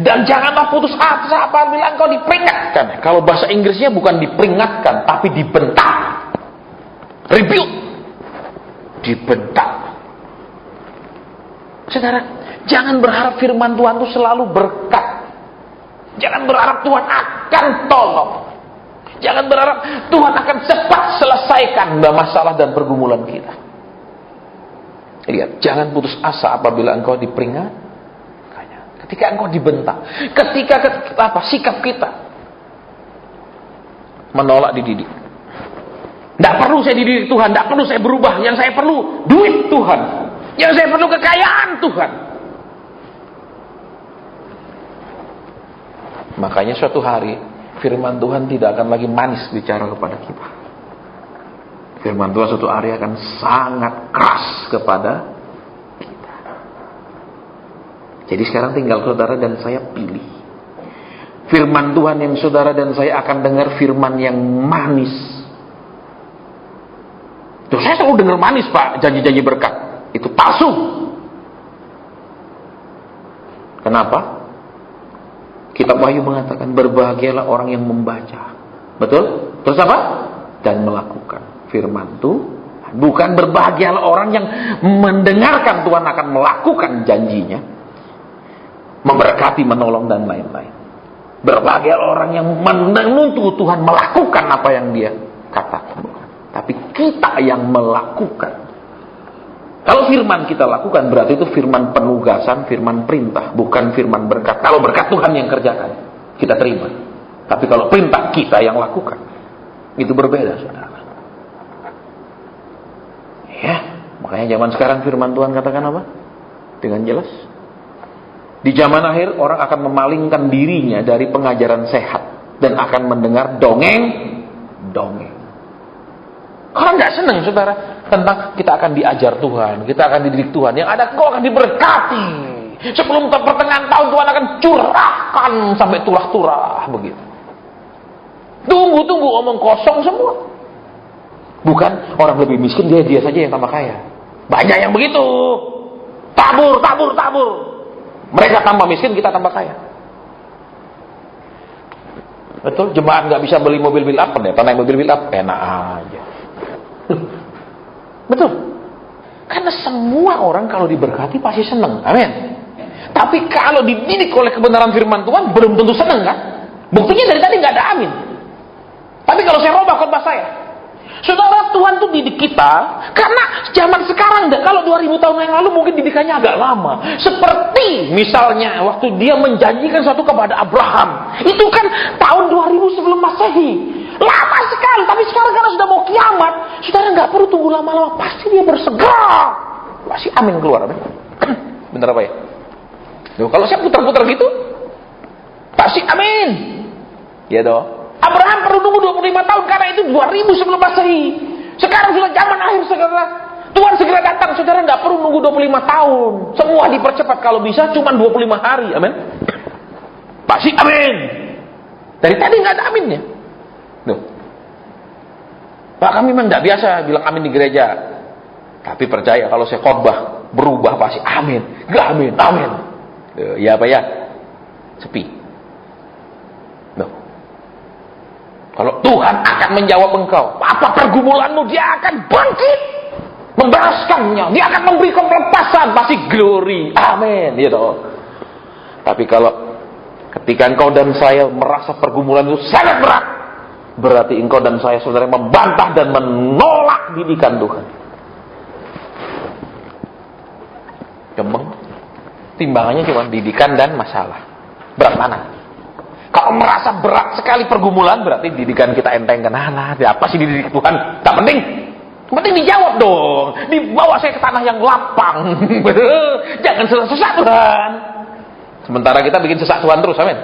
Dan janganlah putus asa apabila engkau diperingatkan. Kalau bahasa Inggrisnya bukan diperingatkan, tapi dibentak. Rebuke. Dibentak. Saudara, jangan berharap firman Tuhan itu selalu berkat. Jangan berharap Tuhan akan tolong. Jangan berharap Tuhan akan cepat selesaikan masalah dan pergumulan kita. Lihat, jangan putus asa apabila engkau diperingat. Ketika engkau dibentak, ketika sikap kita menolak dididik. Tidak perlu saya dididik Tuhan, tidak perlu saya berubah. Yang saya perlu duit Tuhan, yang saya perlu kekayaan Tuhan. Makanya suatu hari firman Tuhan tidak akan lagi manis bicara kepada kita. Firman Tuhan suatu hari akan sangat keras kepada kita. Jadi sekarang tinggal saudara dan saya pilih. Firman Tuhan yang saudara dan saya akan dengar firman yang manis. Tuh, saya selalu dengar manis, Pak, janji-janji berkat. Itu palsu. Kenapa? Kitab Wahyu mengatakan berbahagialah orang yang membaca. Betul? Terus apa? Dan melakukan firman Tuhan. Bukan berbahagialah orang yang mendengarkan Tuhan akan melakukan janjinya, memberkati, menolong dan lain-lain. Berbahagialah orang yang menuntut Tuhan melakukan apa yang dia katakan. Tapi kita yang melakukan. Kalau firman kita lakukan, berarti itu firman penugasan, firman perintah, bukan firman berkat. Kalau berkat Tuhan yang kerjakan, kita terima. Tapi kalau perintah, kita yang lakukan. Itu berbeda, saudara. Ya, makanya zaman sekarang firman Tuhan katakan apa? Dengan jelas. Di zaman akhir, orang akan memalingkan dirinya dari pengajaran sehat dan akan mendengar dongeng. Orang nggak senang, saudara, tentang kita akan diajar Tuhan, kita akan dididik Tuhan. Yang ada kau akan diberkati. Sebelum pertengahan tahun Tuhan akan curahkan sampai turah-turah begitu. Tunggu omong kosong semua. Bukan orang lebih miskin dia saja yang tambah kaya. Banyak yang begitu. Tabur. Mereka tambah miskin, kita tambah kaya. Betul, jemaat nggak bisa beli mobil build up, pendeta naik mobil build up, enak aja. Betul. Karena semua orang kalau diberkati pasti seneng. Amin. Tapi kalau dididik oleh kebenaran firman Tuhan, belum tentu seneng kan? Buktinya dari tadi nggak ada amin. Tapi kalau saya robah khotbah saya, saudara, Tuhan tuh didik kita karena zaman sekarang enggak. Kalau 2000 tahun yang lalu mungkin didikannya agak lama. Seperti misalnya waktu dia menjanjikan sesuatu kepada Abraham. Itu kan tahun 2000 sebelum Masehi. Lama sekali, tapi sekarang karena sudah mau kiamat, saudara nggak perlu tunggu lama-lama, pasti dia bersegera. Pasti amin keluar. Bener apa ya? Loh, kalau saya putar-putar gitu, pasti amin. Ya dong. Abraham perlu nunggu 25 tahun karena itu 2000 sebelum Masehi. Sekarang sudah zaman akhir segera. Tuhan segera datang, saudara nggak perlu nunggu 25 tahun. Semua dipercepat kalau bisa cuma 25 hari. Amin. Pasti amin. Dari tadi nggak ada aminnya. Loh. Pak, kami memang nggak biasa bilang amin di gereja. Tapi percaya kalau saya khotbah berubah pasti amin. Nggak amin, amin. Ya apa ya? Sepi. Kalau Tuhan akan menjawab engkau, apa pergumulanmu, dia akan bangkit, membalaskannya, dia akan memberi pelepasan, pasti glory, amin, gitu. Tapi kalau ketika engkau dan saya merasa pergumulan itu sangat berat, berarti engkau dan saya, saudara, membantah dan menolak didikan Tuhan. Gembeng, timbangannya cuma didikan dan masalah. Berat mana? Kalau merasa berat sekali pergumulan, berarti didikan kita entengkan. Alah, apa sih dididik Tuhan? Tak penting. Penting dijawab dong. Dibawa saya ke tanah yang lapang. Jangan sesak Tuhan. Sementara kita bikin sesak Tuhan terus, amin.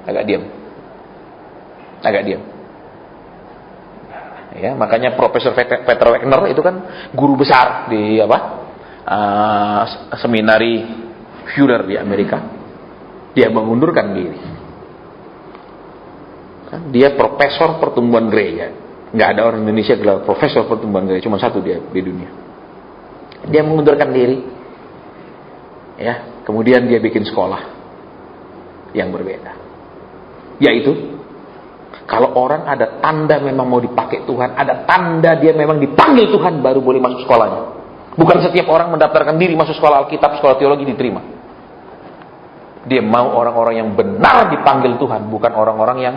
Agak diam. Ya, makanya Profesor Peter Wagner itu kan guru besar di seminari Fuller di Amerika. Dia mengundurkan diri. Dia profesor pertumbuhan gereja. Nggak ada orang Indonesia gelar profesor pertumbuhan gereja, cuma satu dia di dunia. Dia mengundurkan diri. Ya, kemudian dia bikin sekolah yang berbeda. Yaitu, kalau orang ada tanda memang mau dipakai Tuhan, ada tanda dia memang dipanggil Tuhan, baru boleh masuk sekolahnya. Bukan setiap orang mendaftarkan diri masuk sekolah Alkitab, sekolah teologi diterima. Dia mau orang-orang yang benar dipanggil Tuhan, bukan orang-orang yang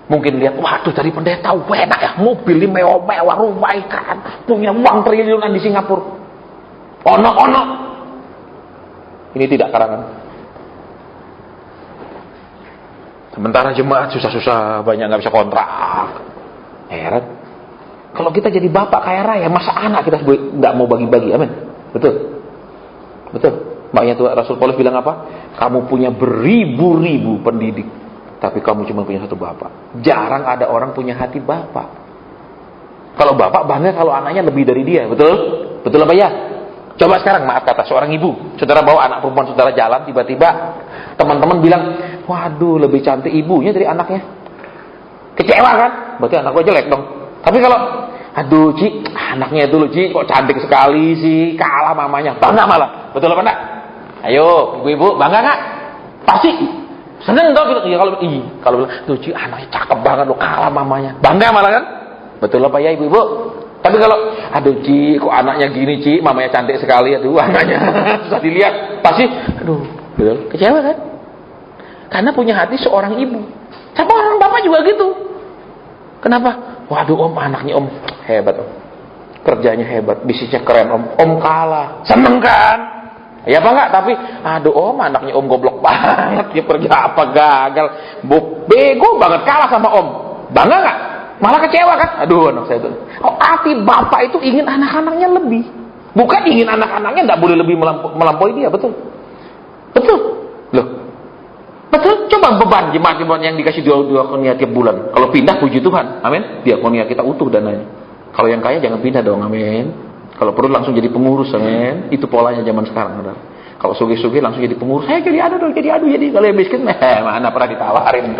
mungkin lihat, waduh dari pendeta enak ya, mobil mewah-mewah, rumah ikan, punya uang triliunan di Singapura. Ono. Ini tidak karangan. Sementara jemaat susah-susah, banyak nggak bisa kontrak. Heran. Kalau kita jadi bapak kaya raya, masa anak kita nggak mau bagi-bagi, amin? Betul. Makanya Tuhan Rasul Paulus bilang apa? Kamu punya beribu-ribu pendidik, tapi kamu cuma punya satu bapak. Jarang ada orang punya hati bapak. Kalau bapak bangga kalau anaknya lebih dari dia, betul? Betul apa ya? Coba sekarang, maaf kata seorang ibu, saudara bawa anak perempuan saudara jalan, tiba-tiba teman-teman bilang, waduh lebih cantik ibunya dari anaknya. Kecewa kan? Berarti anak gue jelek dong. Tapi kalau, aduh Ci, anaknya itu loh Ci, kok cantik sekali sih, kalah mamanya, bangga malah. Betul apa enggak? Ayo, ibu-ibu, bangga nggak? Pasti seneng dong. Ya kalau bilang, tuh Ci, anaknya cakep banget lo, kalah mamanya, bangga malah kan? Betul apa ya ibu-ibu? Tapi kalau, aduh Ci, kok anaknya gini Ci, mamanya cantik sekali, aduh anaknya susah dilihat, pasti, aduh, betul, kecewa kan? Karena punya hati seorang ibu. Sama orang bapak juga gitu. Kenapa? Waduh om, anaknya om hebat om, kerjanya hebat, bisnisnya keren om kalah, seneng kan? Ya apa enggak? Tapi aduh om, anaknya om goblok banget, dia kerja apa gagal, bego banget, kalah sama om. Bangga enggak? Malah kecewa kan? Aduh anak saya itu. Oh, hati bapak itu ingin anak-anaknya lebih, bukan ingin anak-anaknya enggak boleh lebih melampaui dia, betul? Loh, betul? Coba beban jemaat yang dikasih diakonia tiap bulan. Kalau pindah puji Tuhan, amin. Diakonia kita utuh dananya. Kalau yang kaya jangan pindah dong, amin. Kalau perlu langsung jadi pengurus, amin. Itu polanya zaman sekarang. Kalau sugih-sugih langsung jadi pengurus. Saya jadi adu. Jadi kalau yang miskin, mana pernah ditawarin.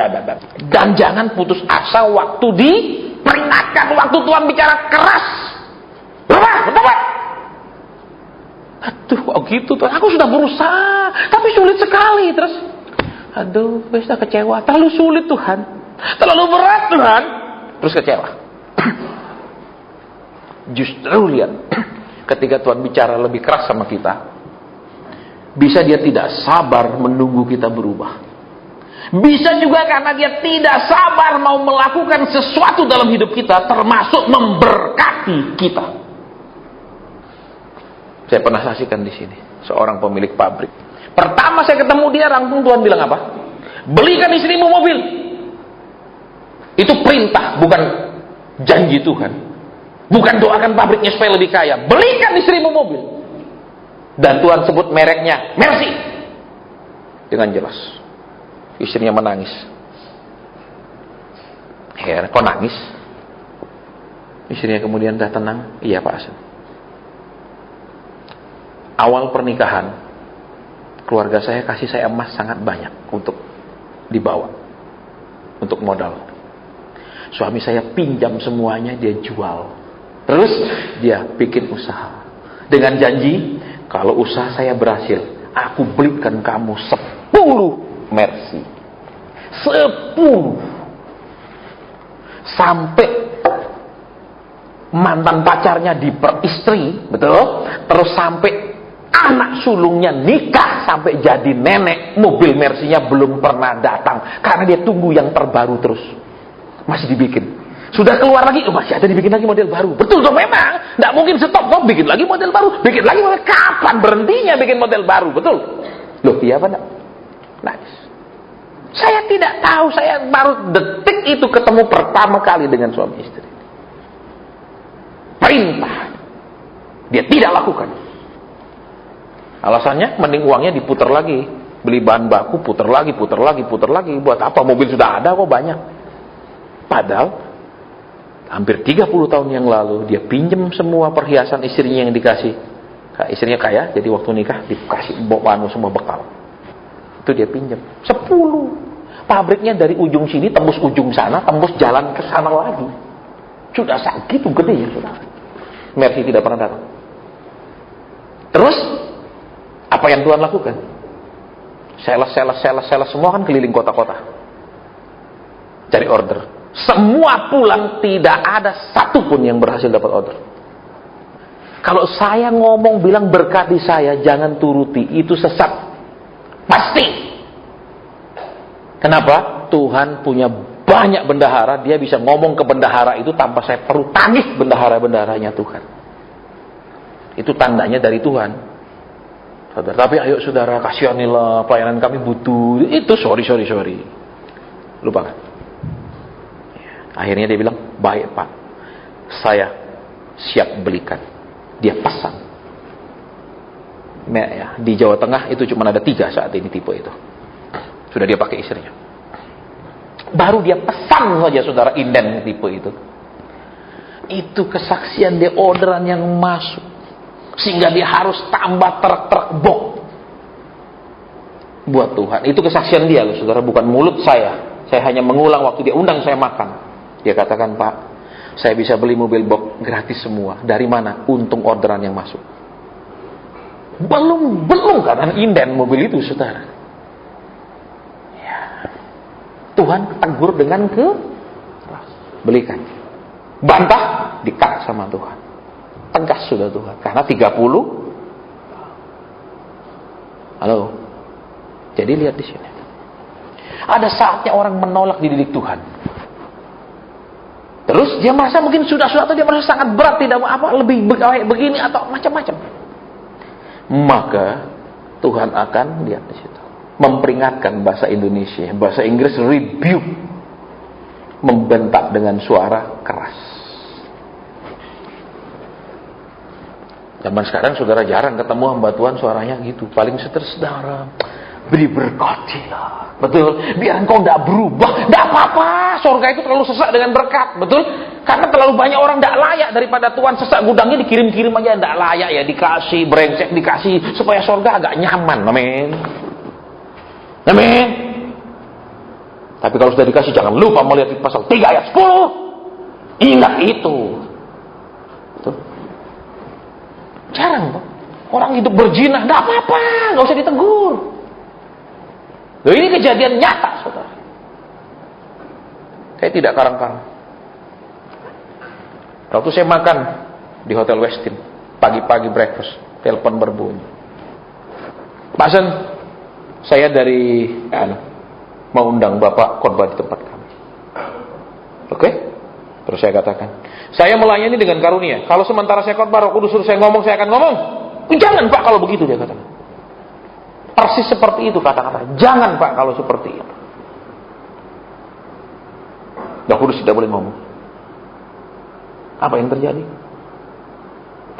Dan jangan putus asa waktu diperingatkan, waktu Tuhan bicara keras. Betul Pak? Aduh, kok gitu Tuhan? Aku sudah berusaha, tapi sulit sekali. Terus, Aduh, sudah kecewa. Terlalu sulit Tuhan. Terlalu berat Tuhan. Terus kecewa. Justru lihat, ketika Tuhan bicara lebih keras sama kita, bisa dia tidak sabar menunggu kita berubah. Bisa juga karena dia tidak sabar mau melakukan sesuatu dalam hidup kita, termasuk memberkati kita. Saya pernah saksikan di sini, seorang pemilik pabrik. Pertama saya ketemu dia, langsung Tuhan bilang apa? Belikan istrimu mobil. Itu perintah, bukan janji Tuhan. Bukan doakan pabriknya supaya lebih kaya. Belikan istrimu mobil. Dan Tuhan sebut mereknya Mercy. Dengan jelas. Istrinya menangis. Kok nangis? Istrinya kemudian dah tenang. Iya Pak Hasan. Awal pernikahan, keluarga saya kasih saya emas sangat banyak untuk dibawa, untuk modal. Suami saya pinjam semuanya, dia jual. Terus dia bikin usaha dengan janji, kalau usaha saya berhasil, aku belikan kamu 10 Mercy. 10. Sampai mantan pacarnya diperistri, betul? Terus sampai anak sulungnya nikah sampai jadi nenek, mobil Mercy-nya belum pernah datang karena dia tunggu yang terbaru terus. Masih dibikin. Sudah keluar lagi, masih ada dibikin lagi model baru. Betul dong, memang. Nggak mungkin stop, bikin lagi model baru. Bikin lagi model, kapan berhentinya bikin model baru? Betul. Loh, iya apa enggak? Nice. Saya tidak tahu, saya baru detik itu ketemu pertama kali dengan suami istri. Perintah. Dia tidak lakukan. Alasannya, mending uangnya diputar lagi. Beli bahan baku, putar lagi. Buat apa? Mobil sudah ada kok banyak. Padahal hampir 30 tahun yang lalu dia pinjam semua perhiasan istrinya yang dikasih. Istrinya kaya, jadi waktu nikah dikasih semua bekal. Itu dia pinjam 10. Pabriknya dari ujung sini tembus ujung sana, tembus jalan ke sana lagi. Sudah segitu gede ya sudah. Mercy tidak pernah datang. Terus apa yang Tuhan lakukan? Sales semua kan keliling kota-kota cari order. Semua pulang, tidak ada satupun yang berhasil dapat order. Kalau saya ngomong bilang berkati saya, jangan turuti, itu sesat. Pasti. Kenapa? Tuhan punya banyak bendahara, dia bisa ngomong ke bendahara itu tanpa saya perlu tagih bendahara-bendaharanya Tuhan. Itu tandanya dari Tuhan. Saudara, tapi ayo saudara, kasihanilah, pelayanan kami butuh. Itu sorry. Lupakan. Akhirnya dia bilang, baik Pak, saya siap belikan. Dia pesan. Di Jawa Tengah itu cuma ada 3 saat ini tipe itu. Sudah dia pakai istrinya. Baru dia pesan saja saudara, inden tipe itu. Itu kesaksian dia, orderan yang masuk. Sehingga dia harus tambah truk-truk box. Buat Tuhan. Itu kesaksian dia loh saudara, bukan mulut saya. Saya hanya mengulang waktu dia undang saya makan. Dia katakan, Pak, saya bisa beli mobil box gratis semua. Dari mana? Untung orderan yang masuk. Belum karena inden mobil itu, saudara. Ya. Tuhan tegur dengan keras. Belikan. Bantah, dikat sama Tuhan. Tegas sudah Tuhan. Karena 30. Halo. Jadi lihat di sini. Ada saatnya orang menolak dididik Tuhan. Terus dia merasa mungkin sudah suatu, dia merasa sangat berat, tidak mau apa, lebih begini atau macam-macam. Maka Tuhan akan lihat di situ, memperingatkan bahasa Indonesia, bahasa Inggris rebuke, membentak dengan suara keras. Zaman sekarang saudara jarang ketemu hamba Tuhan suaranya gitu, paling saudara beri berkati lah. Betul, biar engkau tidak berubah, tidak apa-apa. Surga itu terlalu sesak dengan berkat, betul? Karena terlalu banyak orang tidak layak, daripada Tuhan sesak gudangnya dikirim-kirim aja tidak layak ya, dikasih brengsek, dikasih supaya surga agak nyaman. Amin. Amin. Tapi kalau sudah dikasih, jangan lupa melihat pasal 3 ayat 10. Ingat itu. Betul? Jarang, Pak. Orang hidup berzina, tidak apa-apa, nggak usah ditegur. Loh, ini kejadian nyata, saudara. Saya tidak karang-karang. Waktu saya makan di Hotel Westin, pagi-pagi breakfast, telepon berbunyi. Pak Hasan, saya dari mau undang Bapak khotbah di tempat kami. Oke? Terus saya katakan, saya melayani dengan karunia. Kalau sementara saya khotbah, Roh Kudus suruh saya ngomong, saya akan ngomong. Jangan Pak kalau begitu, dia katakan. Persis seperti itu kata-kata. Jangan Pak kalau seperti itu. Roh Kudus tidak boleh ngomong. Apa yang terjadi?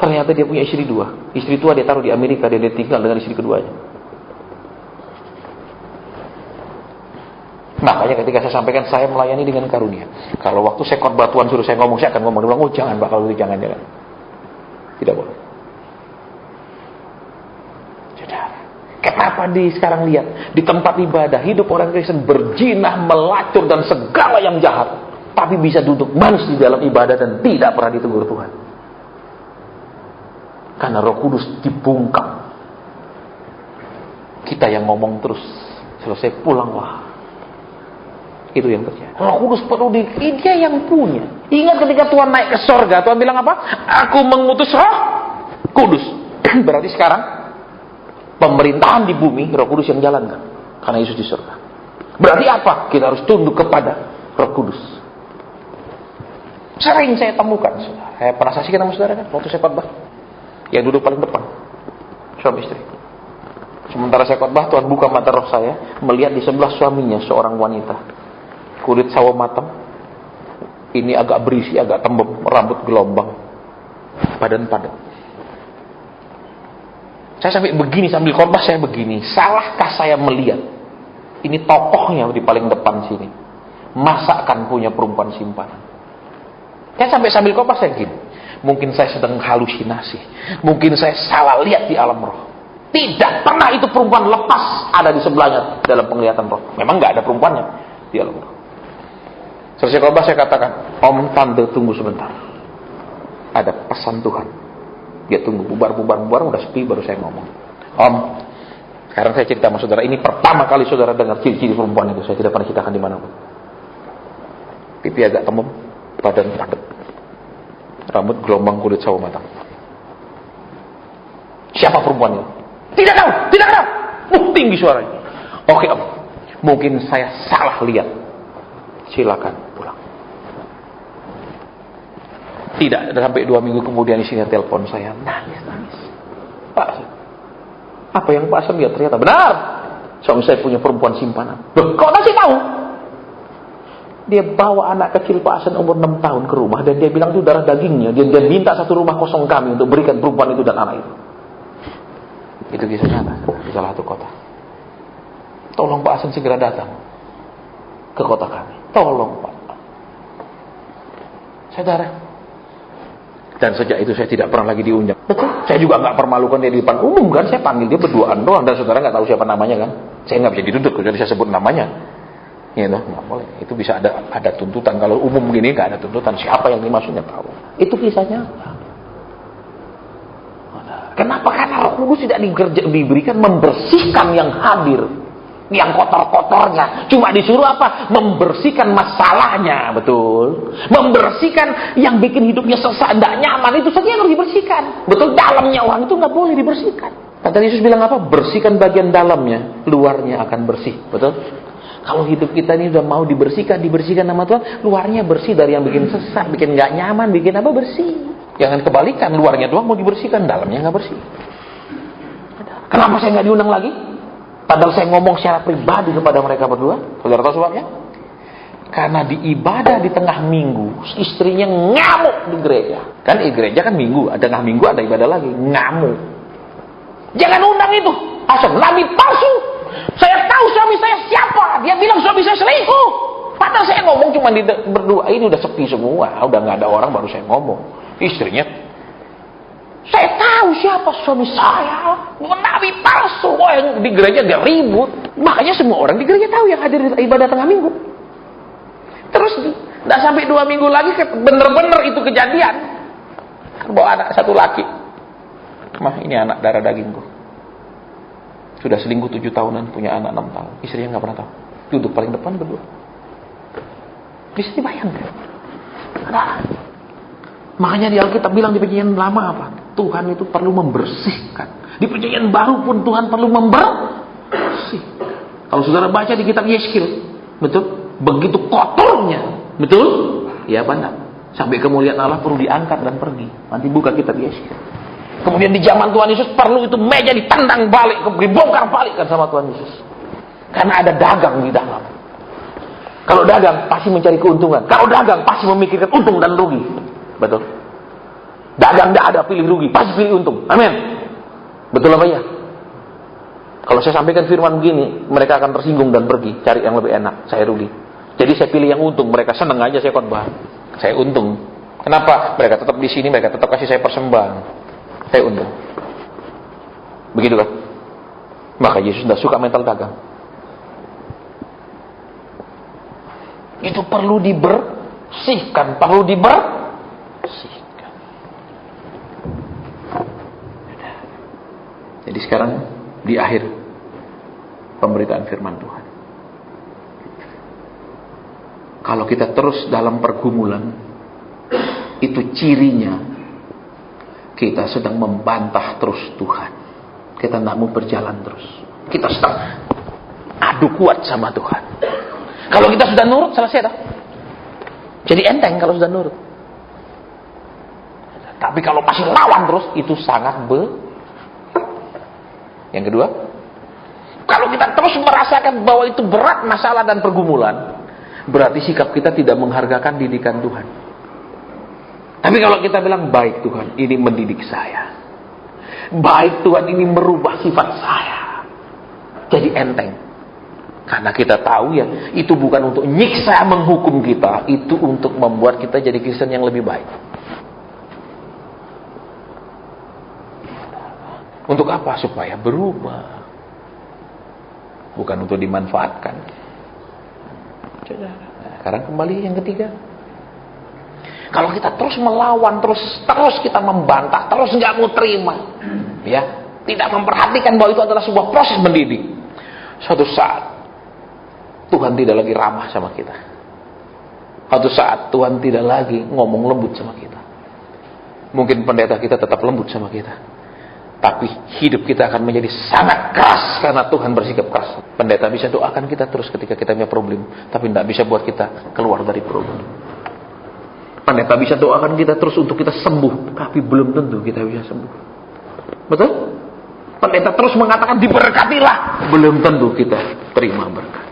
Ternyata dia punya istri dua. Istri tua dia taruh di Amerika, dia tinggal dengan istri keduanya. Makanya ketika saya sampaikan, saya melayani dengan karunia. Kalau waktu saya khotbah Tuhan suruh saya ngomong, saya akan ngomong. Dia bilang, oh jangan Pak, kalau itu jangan. Tidak boleh. Saudara, kenapa sekarang lihat di tempat ibadah hidup orang Kristen berjinah, melacur dan segala yang jahat, tapi bisa duduk manis di dalam ibadah dan tidak pernah ditegur Tuhan? Karena Roh Kudus dibungkam. Kita yang ngomong terus, selesai pulanglah. Itu yang terjadi. Roh Kudus perlu dia yang punya. Ingat ketika Tuhan naik ke sorga, Tuhan bilang apa? Aku mengutus Roh Kudus. Berarti sekarang pemerintahan di bumi Roh Kudus yang jalankan, karena Yesus di sorga. Berarti apa? Kita harus tunduk kepada Roh Kudus. Sering saya temukan, saudara. Saya pernah saksikan sama saudara kan, waktu saya khotbah, yang duduk paling depan, suami istri. Sementara saya khotbah, Tuhan buka mata roh saya, melihat di sebelah suaminya seorang wanita, kulit sawo matang, ini agak berisi, agak tembem, rambut gelombang, badan padat. Saya sampai begini, sambil khotbah saya begini, salahkah saya melihat ini tokohnya di paling depan sini, masakan punya perempuan simpanan? Saya sampai sambil khotbah saya gini, mungkin saya sedang halusinasi, mungkin saya salah lihat di alam roh. Tidak pernah itu perempuan lepas ada di sebelahnya dalam penglihatan roh. Memang nggak ada perempuannya di alam roh. Selesai khotbah saya katakan, Om Tante tunggu sebentar, ada pesan Tuhan. Dia tunggu, bubar, udah sepi, baru saya ngomong. Om, sekarang saya cerita sama saudara, ini pertama kali saudara dengar ciri-ciri perempuan itu. Saya tidak pernah ceritakan dimanapun. Pipi agak tembem, badan padat, rambut gelombang, kulit sawo matang. Siapa perempuan itu? Tidak tahu. Tinggi suaranya. Oke Om, mungkin saya salah lihat. Silakan pulang. Tidak sampai 2 minggu kemudian isinya telepon saya, nangis. Pak, apa yang Pak Hasan lihat? Ternyata benar. Suami saya punya perempuan simpanan. Loh, kok kasih tahu? Dia bawa anak kecil Pak Hasan umur 6 tahun ke rumah dan dia bilang itu darah dagingnya. Dia minta satu rumah kosong kami untuk berikan perempuan itu dan anak itu. Itu kisah nyata di salah satu kota. Tolong Pak Hasan segera datang ke kota kami. Tolong Pak. Saudara. Dan sejak itu saya tidak pernah lagi diundang. Betul. Saya juga nggak permalukan dia di depan umum kan. Saya panggil dia berduaan doang. Dan saudara nggak tahu siapa namanya kan. Saya nggak bisa dituntut kalau saya sebut namanya. Ya, nggak boleh. Itu bisa ada tuntutan. Kalau umum begini nggak ada tuntutan. Siapa yang dimaksudnya tahu. Itu kisahnya. Kenapa? Karena Roh Kudus tidak diberikan membersihkan yang hadir, yang kotor-kotornya. Cuma disuruh apa? Membersihkan masalahnya, betul. Membersihkan yang bikin hidupnya sesak, tidak nyaman, itu saja yang harus dibersihkan. Betul, dalamnya orang itu nggak boleh dibersihkan. Kata Yesus bilang apa? Bersihkan bagian dalamnya, luarnya akan bersih, betul. Kalau hidup kita ini sudah mau dibersihkan nama Tuhan, luarnya bersih dari yang bikin sesak, bikin nggak nyaman, bikin apa, bersih. Jangan kebalikan, luarnya doang mau dibersihkan, dalamnya nggak bersih. Kenapa saya nggak diundang lagi? Padahal saya ngomong secara pribadi kepada mereka berdua. Saudara tahu sebabnya? Karena di ibadah di tengah minggu, istrinya ngamuk di gereja. Kan di gereja kan minggu, tengah minggu ada ibadah lagi, ngamuk. Jangan undang itu, asal nabi palsu. Saya tahu suami saya siapa. Dia bilang suami saya selingkuh. Padahal saya ngomong cuma berdua, ini udah sepi semua, udah nggak ada orang, baru saya ngomong. Istrinya, saya tahu siapa suami saya, nabi palsu. Oh, yang di gereja dia ribut. Makanya semua orang di gereja tahu yang hadir di ibadah tengah minggu. Terus tidak sampai 2 minggu lagi bener-bener itu kejadian. Bawa anak satu laki. Mah, ini anak darah dagingku. Sudah selingkuh 7 tahunan, punya anak 6 tahun. Istrinya nggak pernah tahu. Duduk paling depan berdua. Bisa dibayangkan. Nah, makanya di Alkitab bilang di perjanjian lama apa? Tuhan itu perlu membersihkan. Di perjanjian baru pun Tuhan perlu membersihkan. Kalau saudara baca di kitab Yeskil, betul? Begitu kotornya, betul? Ya benar. Sampai kemuliaan Allah perlu diangkat dan pergi. Nanti buka kitab Yeskil. Kemudian di zaman Tuhan Yesus perlu itu meja ditendang balik, dibongkar balikkan sama Tuhan Yesus. Karena ada dagang di dalam. Kalau dagang pasti mencari keuntungan. Kalau dagang pasti memikirkan untung dan rugi. Betul? Dagang tidak ada pilih rugi, pasti pilih untung. Amin. Betul apa ya? Kalau saya sampaikan firman begini, mereka akan tersinggung dan pergi cari yang lebih enak. Saya rugi. Jadi saya pilih yang untung. Mereka senang aja saya khotbah. Saya untung. Kenapa? Mereka tetap di sini, mereka tetap kasih saya persembahan. Saya untung. Begitu kan? Maka Yesus tidak suka mental dagang. Itu perlu dibersihkan, perlu dibersihkan. Jadi sekarang di akhir pemberitaan firman Tuhan, kalau kita terus dalam pergumulan, itu cirinya kita sedang membantah terus Tuhan. Kita tidak mau berjalan terus. Kita sedang adu kuat sama Tuhan. Kalau kita sudah nurut, selesai dah. Jadi enteng kalau sudah nurut. Tapi kalau masih lawan terus, itu sangat Yang kedua, kalau kita terus merasakan bahwa itu berat masalah dan pergumulan, berarti sikap kita tidak menghargakan didikan Tuhan. Tapi kalau kita bilang, baik Tuhan, ini mendidik saya. Baik Tuhan, ini merubah sifat saya. Jadi enteng. Karena kita tahu ya, itu bukan untuk nyiksa menghukum kita, itu untuk membuat kita jadi Kristen yang lebih baik. Untuk apa? Supaya berubah. Bukan untuk dimanfaatkan. Nah, sekarang kembali yang ketiga. Kalau kita terus melawan, terus kita membantah, terus nggak mau terima, ya, tidak memperhatikan bahwa itu adalah sebuah proses mendidik. Suatu saat Tuhan tidak lagi ramah sama kita. Suatu saat Tuhan tidak lagi ngomong lembut sama kita. Mungkin pendeta kita tetap lembut sama kita, tapi hidup kita akan menjadi sangat keras karena Tuhan bersikap keras. Pendeta bisa doakan kita terus ketika kita punya problem, tapi tidak bisa buat kita keluar dari problem. Pendeta bisa doakan kita terus untuk kita sembuh, tapi belum tentu kita bisa sembuh. Betul? Pendeta terus mengatakan diberkatilah, belum tentu kita terima berkat.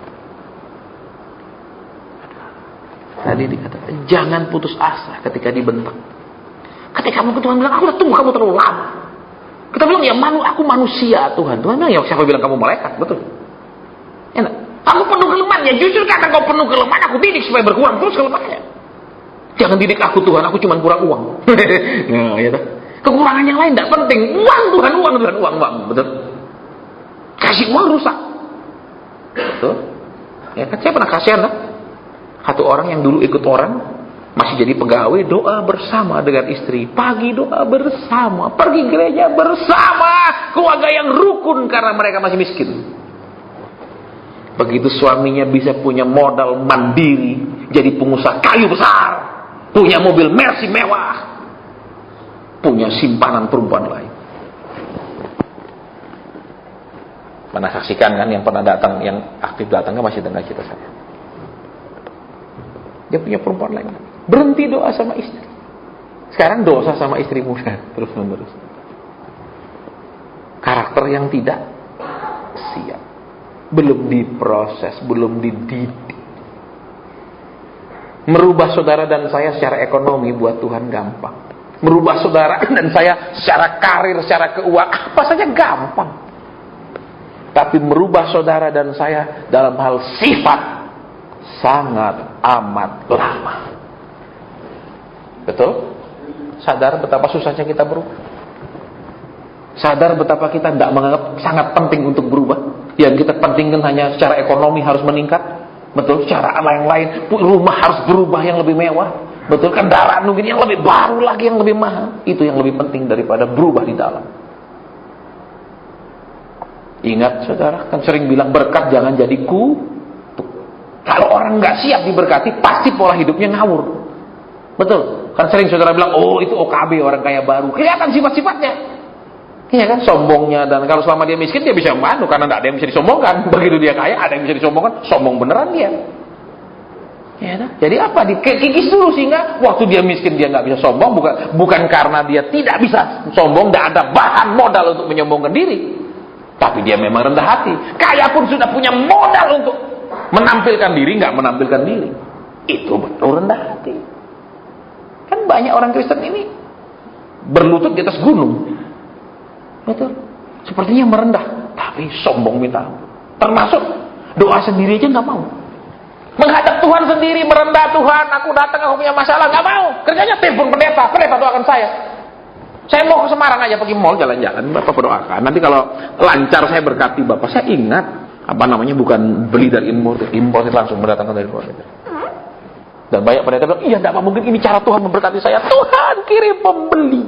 Tadi dikatakan jangan putus asa ketika dibentak. Ketika Tuhan bilang, aku udah tunggu kamu terlalu lama. Kita bilang, ya aku manusia Tuhan. Tuhan bilang, ya siapa bilang kamu malaikat? Betul. Enak. Kamu penuh kelemahan, ya justru karena kau penuh kelemahan, aku didik supaya berkurang terus kelemahannya. Jangan didik aku Tuhan, aku cuma kurang uang. Nah, ya tak? Kekurangan yang lain tidak penting. Uang Tuhan, uang. Betul. Kasih uang rusak. Betul. Ya kan, saya pernah kasihan lah. Satu orang yang dulu ikut orang, masih jadi pegawai, doa bersama dengan istri. Pagi doa bersama, pergi gereja bersama. Keluarga yang rukun karena mereka masih miskin. Begitu suaminya bisa punya modal mandiri, jadi pengusaha kayu besar, punya mobil Mercy mewah, punya simpanan perempuan lain. Mana saksikan kan yang pernah datang, yang aktif datang kan masih dengar cerita saya. Dia punya perempuan lain. Berhenti doa sama istri. Sekarang dosa sama istri muda terus menerus. Karakter yang tidak siap, belum diproses, belum dididik. Merubah saudara dan saya secara ekonomi buat Tuhan gampang. Merubah saudara dan saya secara karir, secara keuangan, apa saja gampang. Tapi merubah saudara dan saya dalam hal sifat sangat amat lama. Betul? Sadar betapa susahnya kita berubah? Sadar betapa kita tidak menganggap sangat penting untuk berubah? Yang kita pentingkan hanya secara ekonomi harus meningkat. Betul? Secara yang lain, rumah harus berubah yang lebih mewah. Betul? Kendaraan mungkin yang lebih baru lagi, yang lebih mahal. Itu yang lebih penting daripada berubah di dalam. Ingat saudara, kan sering bilang berkat jangan jadi kutuk. Kalau orang nggak siap diberkati, pasti pola hidupnya ngawur. Betul. Kan sering saudara bilang, oh itu OKB, orang kaya baru. Kelihatan sifat-sifatnya. Iya kan, sombongnya. Dan kalau selama dia miskin, dia bisa membantu. Karena nggak ada yang bisa disombongkan. Begitu dia kaya, ada yang bisa disombongkan. Sombong beneran dia. Ya, jadi apa? Dikikis dulu sehingga waktu dia miskin dia nggak bisa sombong. Bukan karena dia tidak bisa sombong, tidak ada bahan modal untuk menyombongkan diri. Tapi dia memang rendah hati. Kaya pun sudah punya modal untuk menampilkan diri, nggak menampilkan diri. Itu betul rendah hati. Kan banyak orang Kristen ini berlutut di atas gunung. Betul. Sepertinya merendah, tapi sombong minta ampun. Termasuk doa sendiri aja nggak mau. Menghadap Tuhan sendiri, merendah, Tuhan, aku datang, aku punya masalah, nggak mau. Kerjanya telepon pendeta doakan saya. Saya mau ke Semarang aja, pergi mall, jalan-jalan, Bapak berdoakan. Nanti kalau lancar saya berkati Bapak. Saya ingat, apa namanya, bukan beli dari impor langsung mendatangkan dari luar negeri. Dan banyak pendeta bilang, iya tidak mungkin ini cara Tuhan memberkati saya. Tuhan kirim pembeli.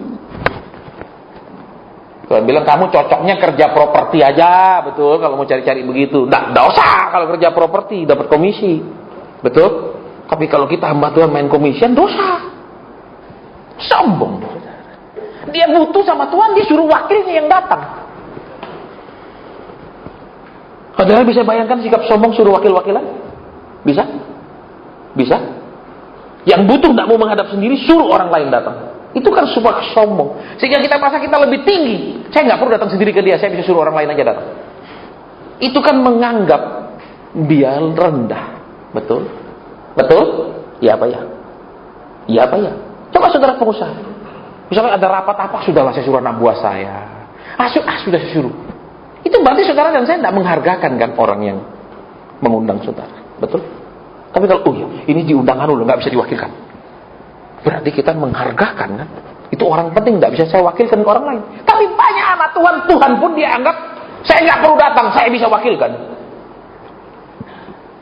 Tuhan bilang kamu cocoknya kerja properti aja, betul. Kalau mau cari-cari begitu, tidak dosa kalau kerja properti dapat komisi, betul. Tapi kalau kita hamba Tuhan main komisian, dosa, sombong. Dia butuh sama Tuhan, dia suruh wakilnya yang datang. Saudara bisa bayangkan sikap sombong suruh wakil-wakilan? Bisa? Bisa? Yang butuh tidak mau menghadap sendiri, suruh orang lain datang. Itu kan sebuah sombong. Sehingga kita merasa kita lebih tinggi. Saya nggak perlu datang sendiri ke dia, saya bisa suruh orang lain aja datang. Itu kan menganggap dia rendah. Betul? Betul? Ya apa ya? Ya apa ya? Coba saudara pengusaha. Misalnya ada rapat apa, sudahlah saya suruh anak buah saya. Sudah saya suruh. Itu berarti saudara dan saya tidak menghargakan kan orang yang mengundang saudara. Betul? Tapi kalau, oh ya, ini diundangan dulu, nggak bisa diwakilkan. Berarti kita menghargakan kan? Itu orang penting, nggak bisa saya wakilkan ke orang lain. Tapi banyak anak Tuhan pun dia anggap, saya nggak perlu datang, saya bisa wakilkan.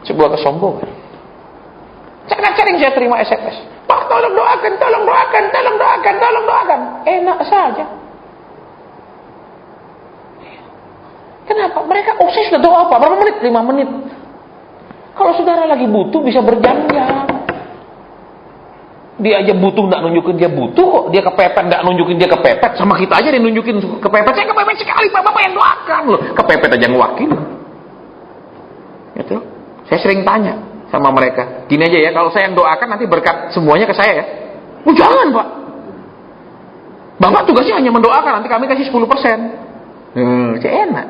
Sebuah kesombongan. Sering saya terima SMS. Pak, tolong doakan, tolong doakan, tolong doakan, tolong doakan. Enak saja. Kenapa? Mereka sudah doa apa? Berapa menit? 5 menit. Kalau saudara lagi butuh bisa berjam-jam. Dia aja butuh nggak nunjukin dia butuh kok. Dia kepepet nggak nunjukin dia kepepet. Sama kita aja dia nunjukin kepepet. Saya kepepet sekali, Bapak yang doakan loh. Kepepet aja ngewakil. Gitu. Saya sering tanya sama mereka, gini aja ya, kalau saya yang doakan nanti berkat semuanya ke saya ya. Oh jangan Pak, Bapak tugasnya hanya mendoakan, nanti kami kasih 10%. Saya enak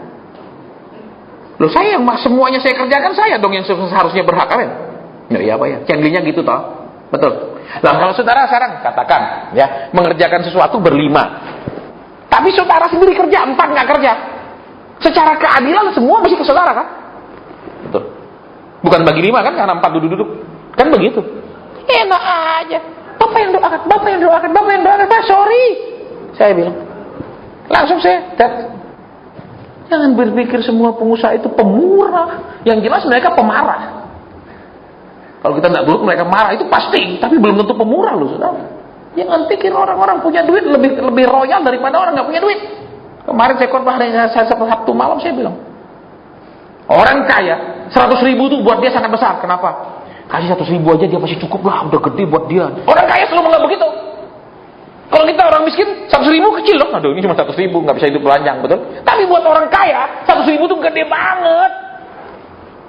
loh, saya yang semuanya saya kerjakan, saya dong yang seharusnya berhak kan. Iya apa ya, cengglinya gitu toh. Betul. Nah kalau saudara sekarang katakan ya, mengerjakan sesuatu berlima, tapi saudara sendiri kerja 4 nggak kerja, secara keadilan semua mesti ke saudara kan. Betul. Bukan bagi 5 kan, karena 4 duduk-duduk. Kan begitu. Enak aja. Bapak yang doakan, Bapak yang doakan, Bapak yang doakan. Pak, sorry. Saya bilang. Langsung saya. Jangan berpikir semua pengusaha itu pemurah. Yang jelas mereka pemarah. Kalau kita tidak buruk, mereka marah. Itu pasti. Tapi belum tentu pemurah loh, saudara. Jangan pikir orang-orang punya duit lebih royal daripada orang nggak punya duit. Kemarin saya khotbah dengan saya Sabtu malam, saya bilang. Orang kaya 100.000 tuh buat dia sangat besar. Kenapa? Kasih 100.000 aja dia masih cukup lah, udah gede buat dia. Orang kaya selalu menganggap begitu. Kalau kita orang miskin 100.000 kecil loh. Aduh ini cuma 100.000, nggak bisa hidup telanjang, betul? Tapi buat orang kaya 100.000 tuh gede banget.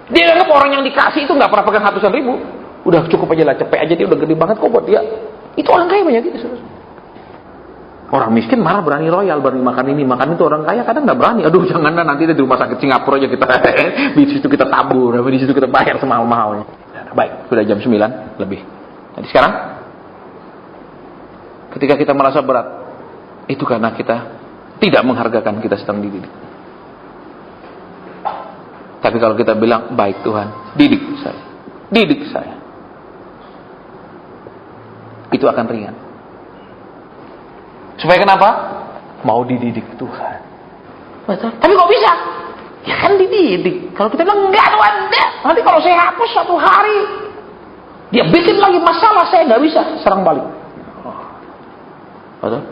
Dia anggap orang yang dikasih itu nggak pernah pegang ratusan ribu. Udah cukup aja lah, cepet aja dia udah gede banget kok buat dia. Itu orang kaya banyak gitu. Orang miskin malah berani royal, berani makan ini, makan itu. Orang kaya kadang nggak berani. Aduh janganlah nanti di rumah sakit Singapura aja kita di situ kita tabur, di situ kita bayar semahal-mahalnya. Baik, sudah jam 9 lebih. Jadi sekarang ketika kita merasa berat, itu karena kita tidak menghargakan kita sedang dididik. Tapi kalau kita bilang, baik Tuhan, didik saya, itu akan ringan. Supaya kenapa? Mau dididik Tuhan. Betul. Tapi kok bisa? Ya kan dididik. Kalau kita bilang enggak Tuhan, enggak. Nanti kalau saya hapus suatu hari, dia bikin lagi masalah, saya nggak bisa serang balik. Betul.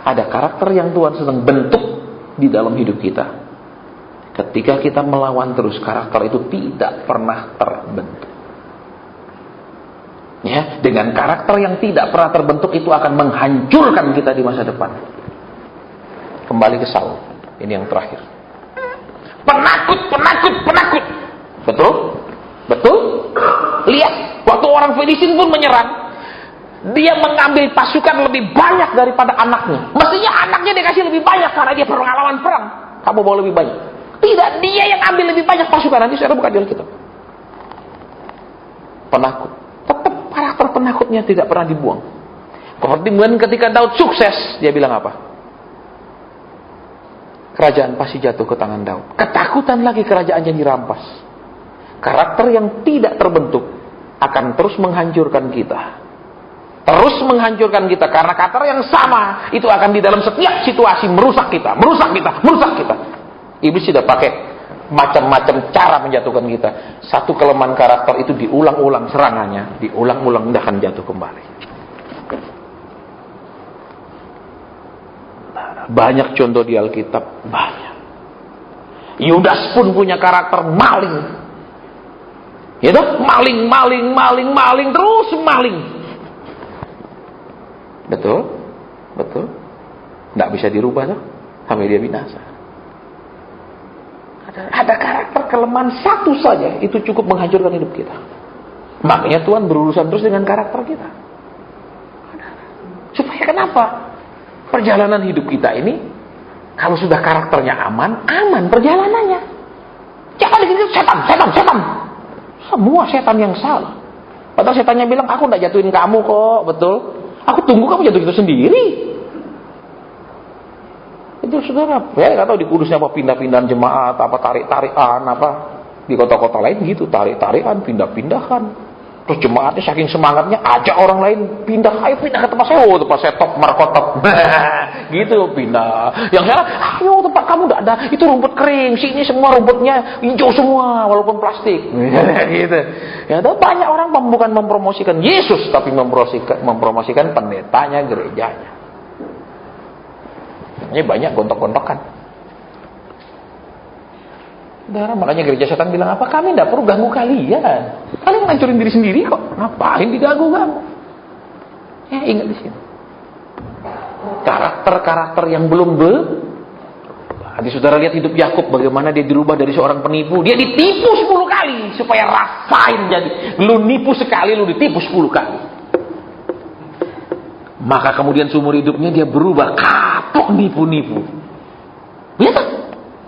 Ada karakter yang Tuhan sedang bentuk di dalam hidup kita. Ketika kita melawan terus, karakter itu tidak pernah terbentuk. Ya, dengan karakter yang tidak pernah terbentuk itu akan menghancurkan kita di masa depan. Kembali ke Saul. Ini yang terakhir. Penakut. Betul? Betul? Lihat, waktu orang Filistin pun menyerang, dia mengambil pasukan lebih banyak daripada anaknya. Mestinya anaknya dikasih lebih banyak karena dia pengalaman perang. Kamu bawa lebih banyak. Tidak, dia yang ambil lebih banyak pasukan. Nanti saya buka di Alkitab. Penakut. Tetap karakter penakutnya tidak pernah dibuang. Kemudian ketika Daud sukses, dia bilang apa? Kerajaan pasti jatuh ke tangan Daud. Ketakutan lagi kerajaannya dirampas. Karakter yang tidak terbentuk akan terus menghancurkan kita. Terus menghancurkan kita karena karakter yang sama itu akan di dalam setiap situasi merusak kita. Iblis sudah pakai macam-macam cara menjatuhkan kita. Satu kelemahan karakter itu diulang-ulang serangannya, diulang-ulang tidak akan jatuh kembali. Banyak contoh di Alkitab, banyak. Yudas pun punya karakter maling. Ya toh? Maling, terus maling. Betul? Tidak bisa dirubah tuh, sampai dia binasa. Ada karakter kelemahan satu saja, itu cukup menghancurkan hidup kita. Makanya Tuhan berurusan terus dengan karakter kita. Supaya kenapa? Perjalanan hidup kita ini, kalau sudah karakternya aman perjalanannya. Jangan dikit setan. Semua setan yang salah. Padahal setannya bilang, aku tidak jatuhin kamu kok, betul? Aku tunggu kamu jatuh gitu sendiri. Itu saudara, saya nggak tahu di Kudusnya apa pindah-pindahan jemaat, apa tarik-tarikan, apa di kota-kota lain gitu, tarik-tarikan, pindah-pindahan. Terus jemaatnya saking semangatnya ajak orang lain pindah, ayo pindah ke tempat saya, tempat saya top markotop, gitu pindah. Yang saya, ayo tempat kamu nggak ada, itu rumput kering, sini semua rumputnya hijau semua, walaupun plastik, gitu. Ya, ada banyak orang bukan mempromosikan Yesus, tapi mempromosikan pendetanya, gerejanya. Ini banyak gontok-gontokan. Saudara, makanya gereja setan bilang apa? Kami tidak perlu ganggu kalian. Kalian ngancurin diri sendiri kok. Ngapain diganggu-ganggu? Ya, ingat di sini. Karakter-karakter yang belum Nanti saudara lihat hidup Yakub bagaimana dia dirubah dari seorang penipu. Dia ditipu 10 kali supaya rasain jadi. Lu nipu sekali, lu ditipu 10 kali. Maka kemudian seumur hidupnya dia berubah, kapok nipu-nipu. Lihat,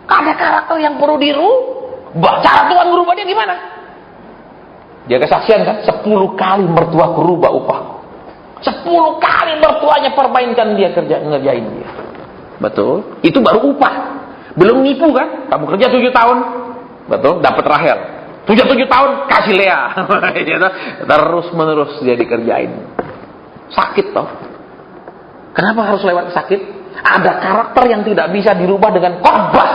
ada karakter yang perlu dirubah. Cara Tuhan merubah dia gimana? Dia kesaksian kan, 10 kali mertuaku rubah upahku. 10 kali mertuanya permainkan dia, ngerjain dia. Betul? Itu baru upah. Belum nipu kan? Kamu kerja 7 tahun, betul? Dapat Rahel. 7 tahun kasih Lea. Terus menerus dia dikerjain. Sakit toh. Kenapa harus lewat sakit? Ada karakter yang tidak bisa dirubah dengan khotbah.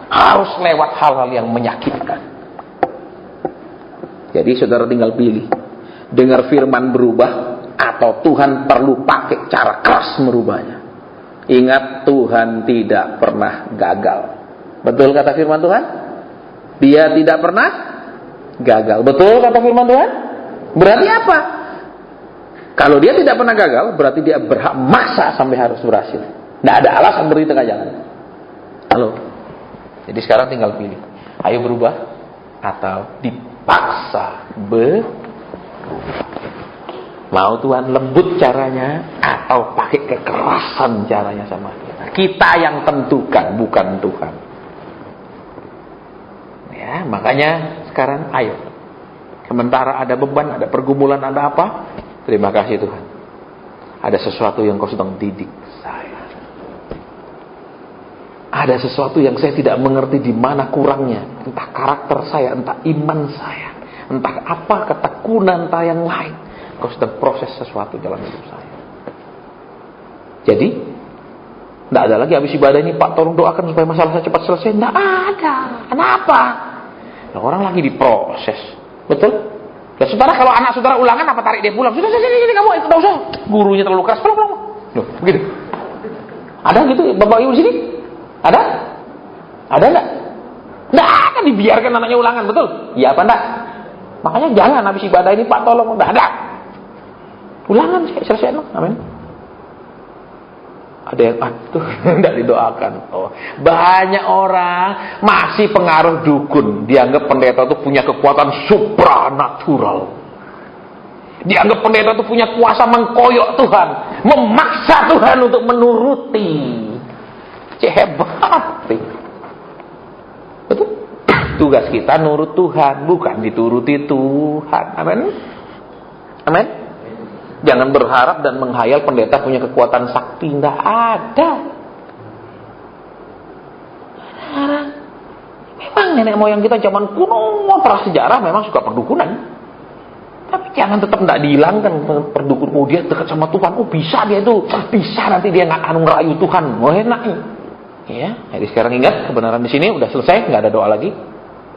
Harus lewat hal-hal yang menyakitkan. Jadi saudara tinggal pilih. Dengar firman berubah atau Tuhan perlu pakai cara keras merubahnya. Ingat, Tuhan tidak pernah gagal. Betul kata firman Tuhan? Dia tidak pernah gagal. Betul kata firman Tuhan? Berarti apa? Kalau dia tidak pernah gagal, berarti dia berhak maksa sampai harus berhasil. Tidak ada alasan berhenti tengah jalan. Halo. Jadi sekarang tinggal pilih. Ayo berubah atau dipaksa berubah. Mau Tuhan lembut caranya atau pakai kekerasan caranya sama kita. Kita yang tentukan, bukan Tuhan. Ya, makanya sekarang ayo. Sementara ada beban, ada pergumulan, ada apa? Terima kasih Tuhan. Ada sesuatu yang kau sedang didik saya. Ada sesuatu yang saya tidak mengerti di mana kurangnya. Entah karakter saya, entah iman saya, entah apa ketekunan, entah yang lain. Kau sedang proses sesuatu dalam hidup saya. Jadi, tidak ada lagi habis ibadah ini, Pak tolong doakan supaya masalah saya cepat selesai. Tidak ada. Kenapa? Nah, orang lagi diproses. Betul? Dan saudara, kalau anak saudara ulangan apa tarik dia pulang? Sudah, sini kamu ikut, tidak usah. Gurunya terlalu keras, pulang. Loh, begitu. Ada gitu, Bapak Ibu di sini? Ada? Ada enggak? Nggak akan dibiarkan anaknya ulangan, betul? Iya apa enggak? Makanya jangan habis ibadah ini, Pak tolong, udah ada. Ulangan selesai loh, amin. Ada yang tuh tidak didoakan. Oh, banyak orang masih pengaruh dukun, dianggap pendeta itu punya kekuatan supranatural. Dianggap pendeta itu punya kuasa mengkoyok Tuhan, memaksa Tuhan untuk menuruti. Hebat. Betul? Tugas kita nurut Tuhan, bukan dituruti Tuhan. Amin. Amin. Jangan berharap dan menghayal pendeta punya kekuatan sakti. Tidak ada. Memang nenek moyang kita zaman kuno, prasejarah memang suka perdukunan. Tapi jangan tetap tidak dihilangkan perdukun. Oh dia dekat sama Tuhan. Oh bisa dia itu. Bisa nanti dia ngerayu Tuhan. Oh enak. Ya, jadi sekarang ingat kebenaran di sini udah selesai, nggak ada doa lagi.